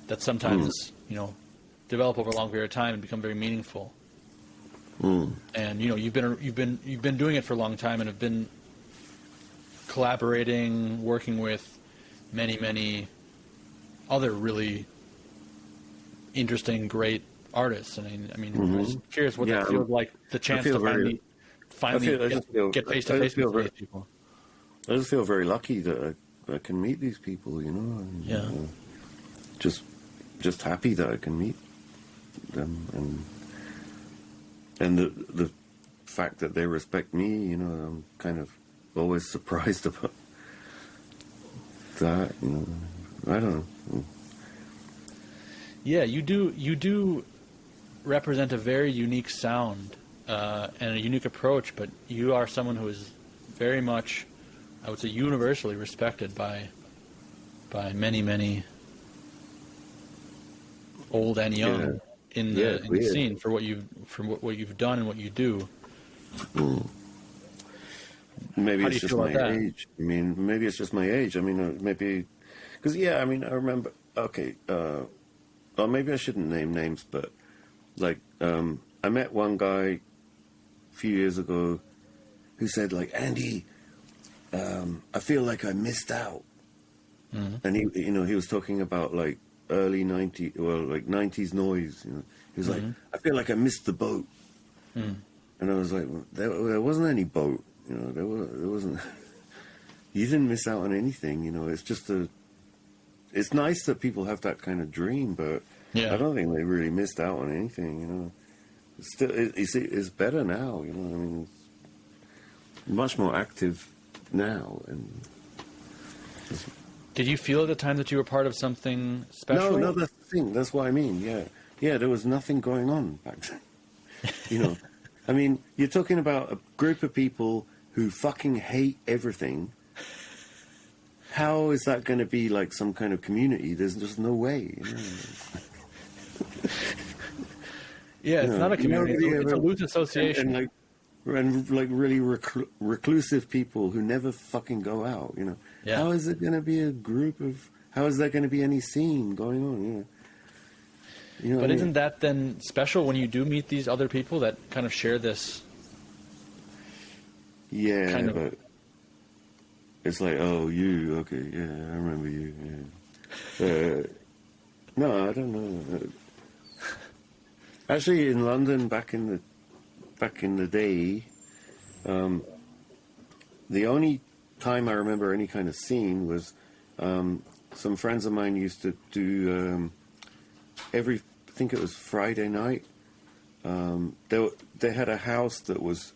that sometimes you know develop over a long period of time and become very meaningful. And you know you've been doing it for a long time and have been collaborating, working with many other really interesting, great artists. And I mean, I'm just curious what that feels like, the chance to finally get face to face with these people. I just feel very lucky that I can meet these people, you know. And, Yeah. Just happy that I can meet them, and the fact that they respect me, you know, I'm kind of always surprised about that, you know. I don't know. Yeah, you do represent a very unique sound and a unique approach, but you are someone who is very much, I would say, universally respected by many old and young in the scene for what you've done and what you do. Maybe How do it's you just feel my about that? age. I mean, maybe it's just my age. I mean, maybe because I mean, I remember. Okay, well, maybe I shouldn't name names, but like, I met one guy a few years ago who said, like, Andy, I feel like I missed out, and he was talking about like early 90s, well, like 90s noise. You know, he was like, I feel like I missed the boat, and I was like, well, there wasn't any boat. You know, there wasn't. You didn't miss out on anything. You know, it's just it's nice that people have that kind of dream, but Yeah. I don't think they really missed out on anything. You know, it's better now. You know, I mean, it's much more active now. And Did you feel at the time that you were part of something special? no, that's the thing. That's what I mean. Yeah, there was nothing going on back then. You know, I mean, you're talking about a group of people who fucking hate everything. How is that going to be like some kind of community? There's just no way. You know? Yeah, it's not a community. really It's a loose association. And really reclusive people who never fucking go out. You know, Yeah. How is it going to be a group of? How is there going to be any scene going on? You know, But what I mean? isn't that then special when you do meet these other people that kind of share this? Yeah, kind of- but it's like, oh, you, okay, yeah, I remember you. Yeah. No, I don't know. Actually, in London, back in the day, the only time I remember any kind of scene was some friends of mine used to do I think it was Friday night. They had a house that was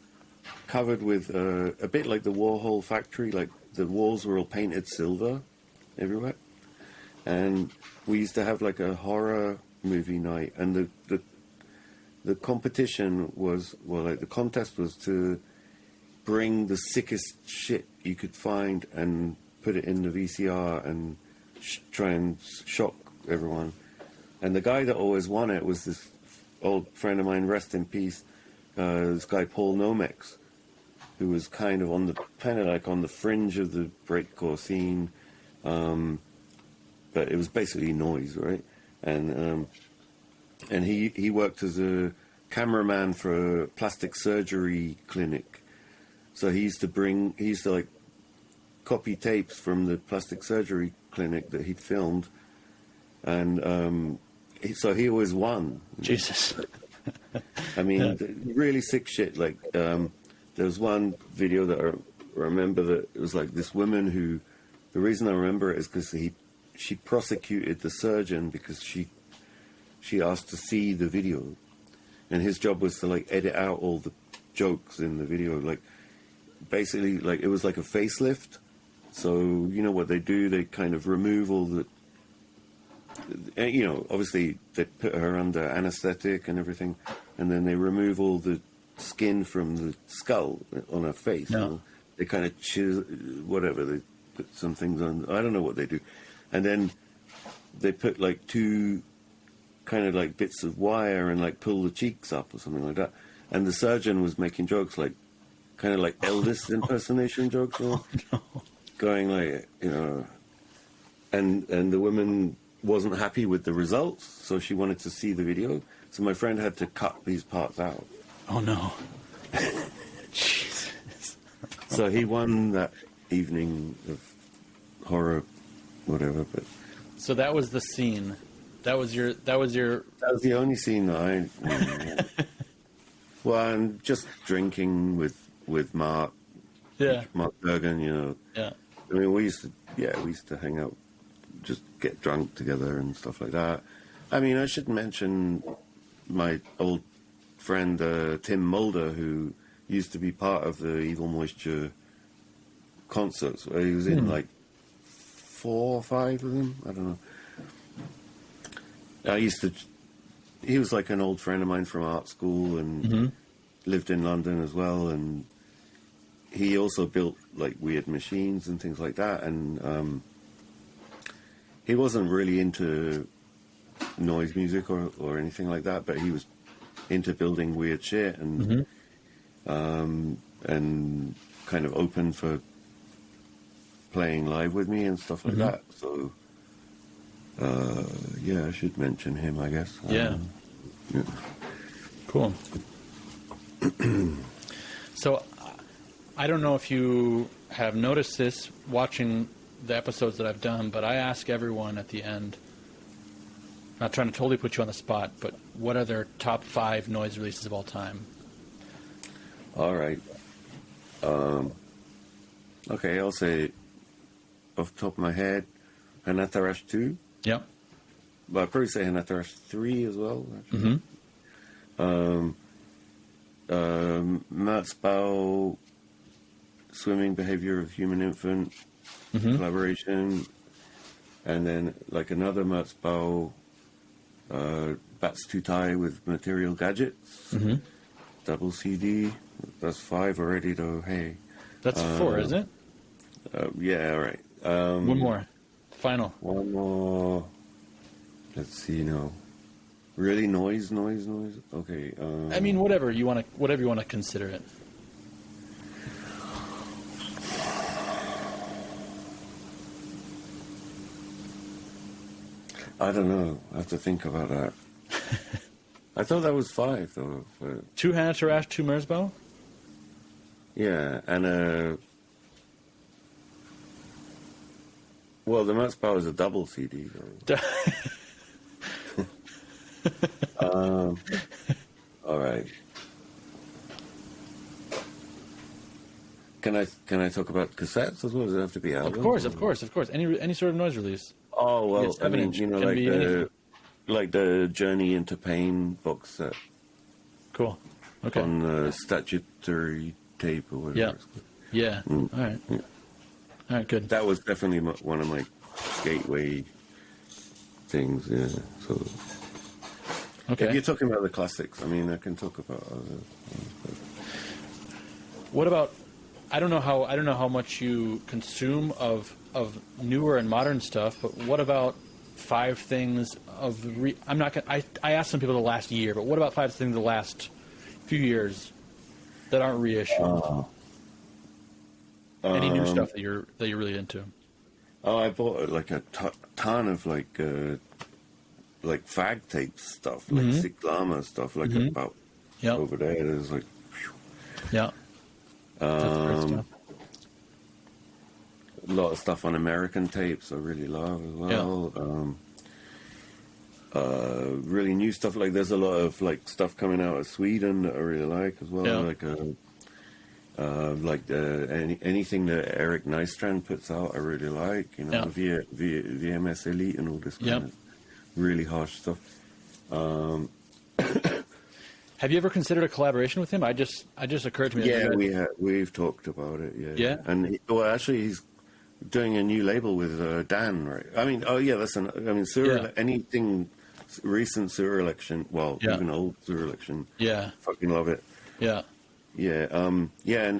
covered with a bit like the Warhol factory, like the walls were all painted silver everywhere. And we used to have like a horror movie night, and the competition was, well, like the contest was to bring the sickest shit you could find and put it in the VCR and try and shock everyone. And the guy that always won it was this old friend of mine, rest in peace, this guy Paul Nomex, who was kind of on the fringe of the breakcore scene, but it was basically noise, right? And he worked as a cameraman for a plastic surgery clinic, so he used to like copy tapes from the plastic surgery clinic that he'd filmed, and so he always won. Jesus. I mean, really sick shit. Like, there was one video that remember that it was like this woman who, the reason I remember it is because she prosecuted the surgeon because she asked to see the video, and his job was to like edit out all the jokes in the video, like basically like it was like a facelift. So you know what they do, they kind of remove all the, you know, obviously they put her under anesthetic and everything, and then they remove all the skin from the skull on her face. No. You know? They kind of whatever, they put some things on, I don't know what they do, and then they put like two kind of like bits of wire and like pull the cheeks up or something like that. And the surgeon was making jokes like kind of like Elvis impersonation jokes, you know? No. Going like, you know, and the woman wasn't happy with the results, so she wanted to see the video. So my friend had to cut these parts out. Oh no. Jesus. So he won that evening of horror, whatever. But So that was the scene. That was the only scene that I. Well, I'm just drinking with Mark. Yeah. Mark Bergen, you know. Yeah. I mean, we used to hang out, just get drunk together and stuff like that. I mean, I should mention my old friend Tim Mulder, who used to be part of the Evil Moisture concerts. He was in like 4 or 5 of them. I don't know. He was like an old friend of mine from art school and lived in London as well. And he also built like weird machines and things like that. And he wasn't really into noise music or anything like that, but he was into building weird shit and kind of open for playing live with me and stuff like that. So yeah, I should mention him, I guess. Yeah. Yeah. Cool. So, I don't know if you have noticed this watching the episodes that I've done, but I ask everyone at the end, not trying to totally put you on the spot, but what are their top 5 noise releases of all time? All right. Okay, I'll say off the top of my head, Hanatarash 2. Yep. But I'd probably say Hanatarash 3 as well, actually. Merzbow, Swimming Behavior of Human Infant, collaboration, and then like another Merzbow, Bats to Tie with Material Gadgets, double CD. That's 5 already, though. Hey, That's 4, isn't it? yeah, all right. One more. Final. One more. Let's see now. Really, noise. Okay. I mean, whatever you want to consider it. I don't know. I have to think about that. I thought that was 5 though. But 2 Hanatarash, 2 Merzbow? yeah, and well, the Merzbow is a double CD though. All right. Can I talk about cassettes as well? Does it have to be albums? Of course. Any sort of noise release. Oh well, Yes, I mean, evidence you know, can be like the Journey into Pain box set Cool. Okay. on the statutory tape or whatever. Yeah. It's called. Yeah. All right. Yeah. All right. Good. That was definitely one of my gateway things. Yeah. So if Okay. you're talking about the classics, I mean, I can talk about other. What about? I don't know how much you consume of newer and modern stuff, but what about 5 things of I'm not gonna. I asked some people the last year, but what about 5 things the last few years that aren't reissued? Any new stuff that you're really into? Oh, I bought like a ton of like fag tape stuff, like Sick Llama stuff, like about Yep. over there. There's like. Yeah. That's great stuff. A lot of stuff on American tapes I really love as well. Really new stuff, like there's a lot of like stuff coming out of Sweden that I really like as well. Yeah. Like Anything that Eric Nystrand puts out, I really like. You know, VMS Elite and all this kind of really harsh stuff. Have you ever considered a collaboration with him? I just occurred to me. Yeah, we've talked about it. Yeah. And actually, he's doing a new label with Dan, right? I mean, anything recent sewer election, even old sewer election. Yeah. Fucking love it. Yeah. Yeah. And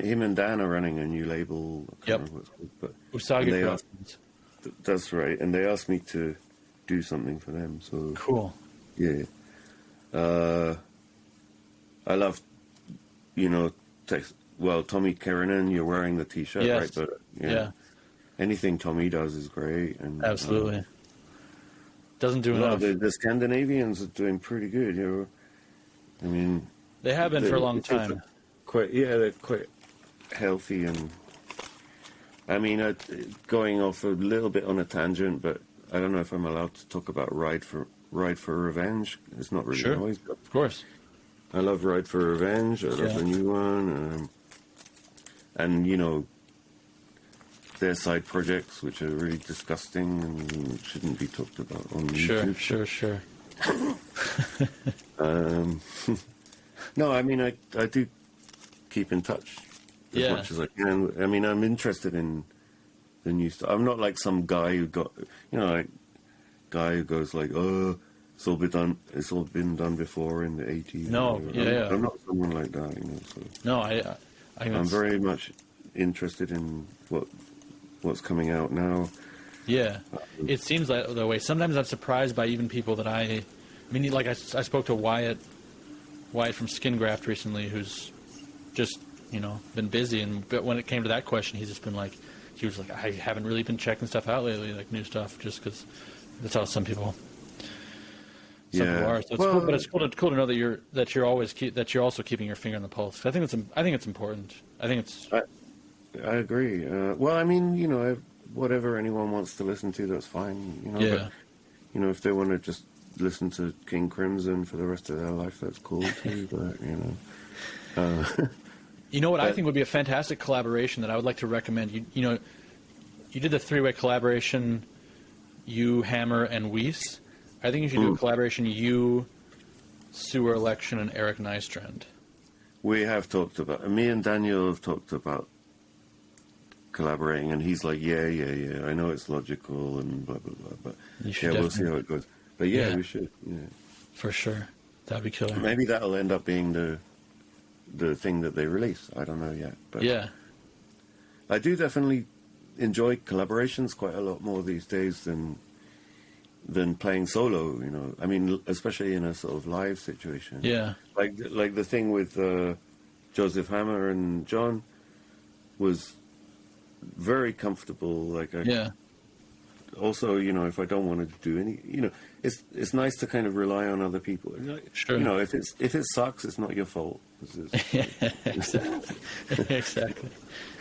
him and Dan are running a new label. I can't remember what it's called, but Usagi. That's right. And they asked me to do something for them. So cool. Yeah. I love, Tommy Kerrinan, you're wearing the T-shirt, right? But anything Tommy does is great. And absolutely. Doesn't do enough. The Scandinavians are doing pretty good, I mean, they have been for a long time. They're quite healthy, and I mean, going off a little bit on a tangent, but I don't know if I'm allowed to talk about Ride for Revenge. It's not really noise, but of course. I love Ride for Revenge. I love the new one, and their side projects, which are really disgusting and shouldn't be talked about on YouTube. Sure. No, I mean, I do keep in touch as much as I can. I mean, I'm interested in the new stuff. I'm not like some guy who goes like, oh, it's all been done before in the 80s. No, I'm not someone like that, So. No, I'm very much interested in what's coming out now. Yeah, it seems that way. Sometimes I'm surprised by even people that I spoke to Wyatt from Skin Graft recently, who's just been busy, but when it came to that question, he was like, I haven't really been checking stuff out lately, like new stuff, just because that's how some people are. So it's cool, but it's cool to know that you're also keeping your finger on the pulse. I think it's important. I agree. I mean, whatever anyone wants to listen to, that's fine. But, if they want to just listen to King Crimson for the rest of their life, that's cool too. But I think would be a fantastic collaboration that I would like to recommend. You did the 3-way collaboration, you, Hammer, and Weiss. I think you should do a collaboration, you, Sewer Election, and Eric Nystrand. We have talked about. Me and Daniel have talked about collaborating, and he's like, yeah, I know it's logical and blah blah blah, but we'll see how it goes. But we should, for sure. That'd be killer. Maybe that'll end up being the thing that they release. I don't know yet, but I do definitely enjoy collaborations quite a lot more these days than playing solo. I mean, especially in a sort of live situation. Yeah, like the thing with Joseph Hammer and John was very comfortable. Also, if I don't want to do any, it's nice to kind of rely on other people. Sure. If it sucks, it's not your fault. Exactly.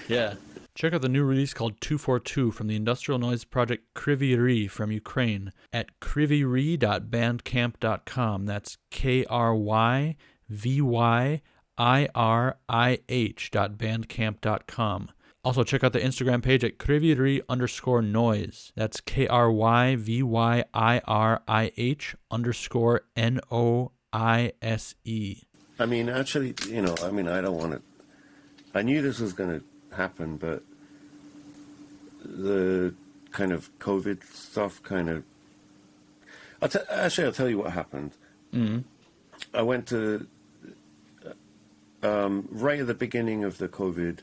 Yeah. Check out the new release called 242 from the industrial noise project Kryvyri from Ukraine at kryvyri.bandcamp.com. That's KRYVYIRIH.bandcamp.com. Also, check out the Instagram page at Kryvyri_noise. That's KRYVYIRIH_NOISE. I mean, actually, I don't want to. I knew this was going to happen, but the kind of COVID stuff I'll tell you what happened. Mm-hmm. I went to, right at the beginning of the COVID,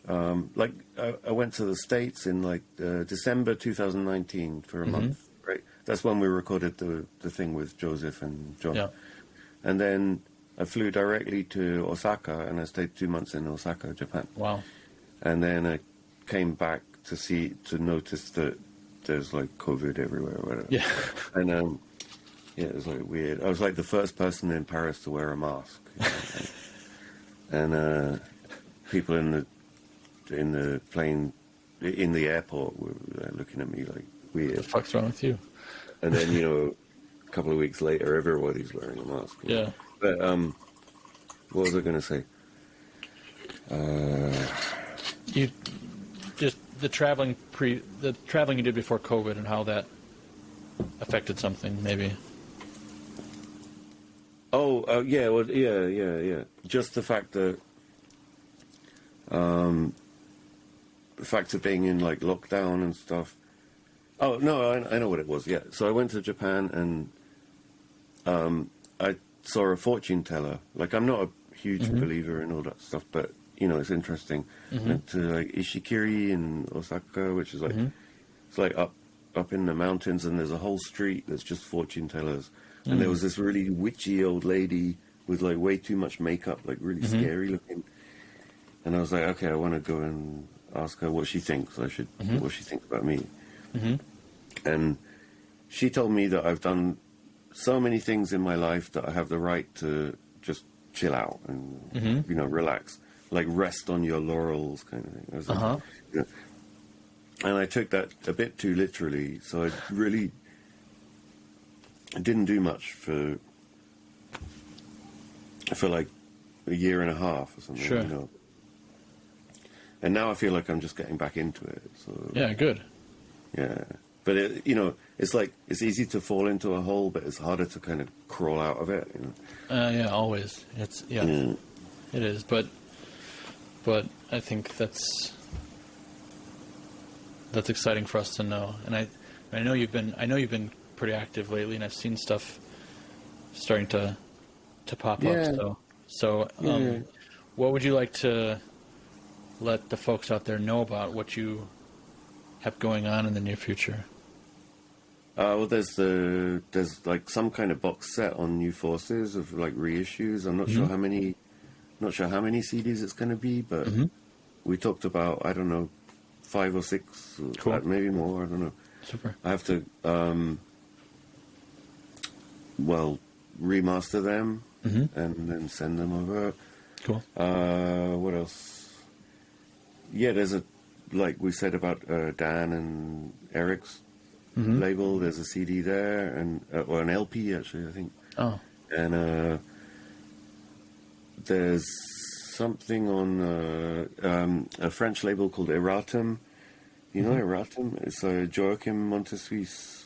I went to the States in December 2019 for a month, right? That's when we recorded the thing with Joseph and John. Yeah. And then I flew directly to Osaka, and I stayed 2 months in Osaka, Japan. Wow. And then I came back to notice that there's COVID everywhere or whatever. Yeah. And it was weird. I was the first person in Paris to wear a mask. And people in the plane, in the airport, were looking at me weird. What the fuck's wrong with you? And then, a couple of weeks later, everybody's wearing a mask. Yeah. But what was I going to say? You just the traveling you did before COVID and how that affected something, maybe. Yeah, well, yeah. Just the fact that, the fact of being in like lockdown and stuff. Oh no, I know what it was. Yeah, so I went to Japan and I saw a fortune teller. Like, I'm not a huge believer in all that stuff, but you know, it's interesting. Went to like Ishikiri in Osaka, which is like it's like up in the mountains, and there's a whole street that's just fortune tellers. And there was this really witchy old lady with like way too much makeup, like really scary looking. And I was like, okay, I want to go and ask her what she thinks. What she thinks about me. And she told me that I've done so many things in my life that I have the right to just chill out and you know, relax, like rest on your laurels kind of thing. I was like, you know, and I took that a bit too literally, so I really didn't do much for like a year and a half or something. Sure. You know? And now I feel like I'm just getting back into it. So Yeah, good. yeah, but it, you know, it's like it's easy to fall into a hole, but it's harder to kind of crawl out of it. You know? Yeah, always. It's it is, but I think that's exciting for us to know. And I know you've been pretty active lately, and I've seen stuff starting to pop up. So what would you like to let the folks out there know about what you have going on in the near future? Well, there's like some kind of box set on New Forces of like reissues. I'm not sure how many CDs it's going to be, but we talked about, I don't know, 5 or 6, Cool. Maybe more. I don't know. Super. I have to remaster them and then send them over. Cool. What else? Yeah, there's like we said about Dan and Eric's label. There's a CD there, and or an LP actually, I think. Oh. And there's something on a French label called Erratum. You know Erratum? It's a Joachim Montesuisse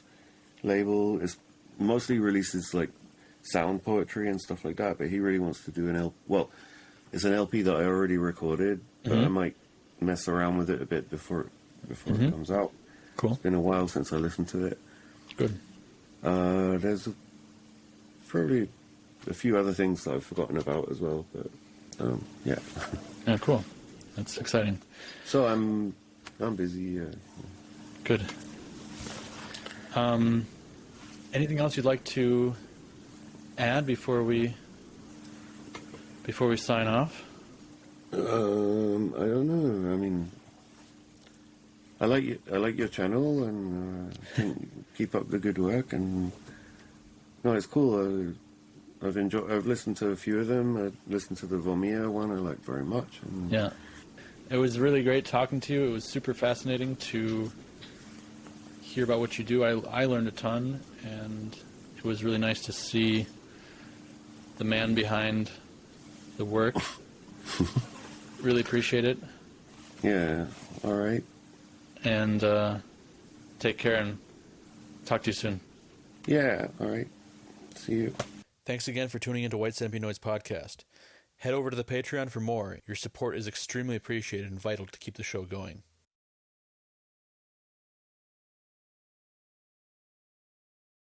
label. It's mostly releases like sound poetry and stuff like that, but he really wants to do an LP. Well, it's an LP that I already recorded, but I might mess around with it a bit before it comes out. Cool. It's been a while since I listened to it. Good. There's probably a few other things that I've forgotten about as well, but yeah. Yeah, cool. That's exciting. So I'm busy. Good. Anything else you'd like to add before we sign off? I don't know. I mean, I like your channel, and keep up the good work. And no, it's cool. I've listened to a few of them. I listened to the Vomia one. I like very much. And Yeah. It was really great talking to you. It was super fascinating to hear about what you do. I learned a ton, and it was really nice to see the man behind the work. Really appreciate it. Yeah. All right. And take care, and talk to you soon. Yeah. All right. See you. Thanks again for tuning into White Centipede Noise Podcast. Head over to the Patreon for more. Your support is extremely appreciated and vital to keep the show going.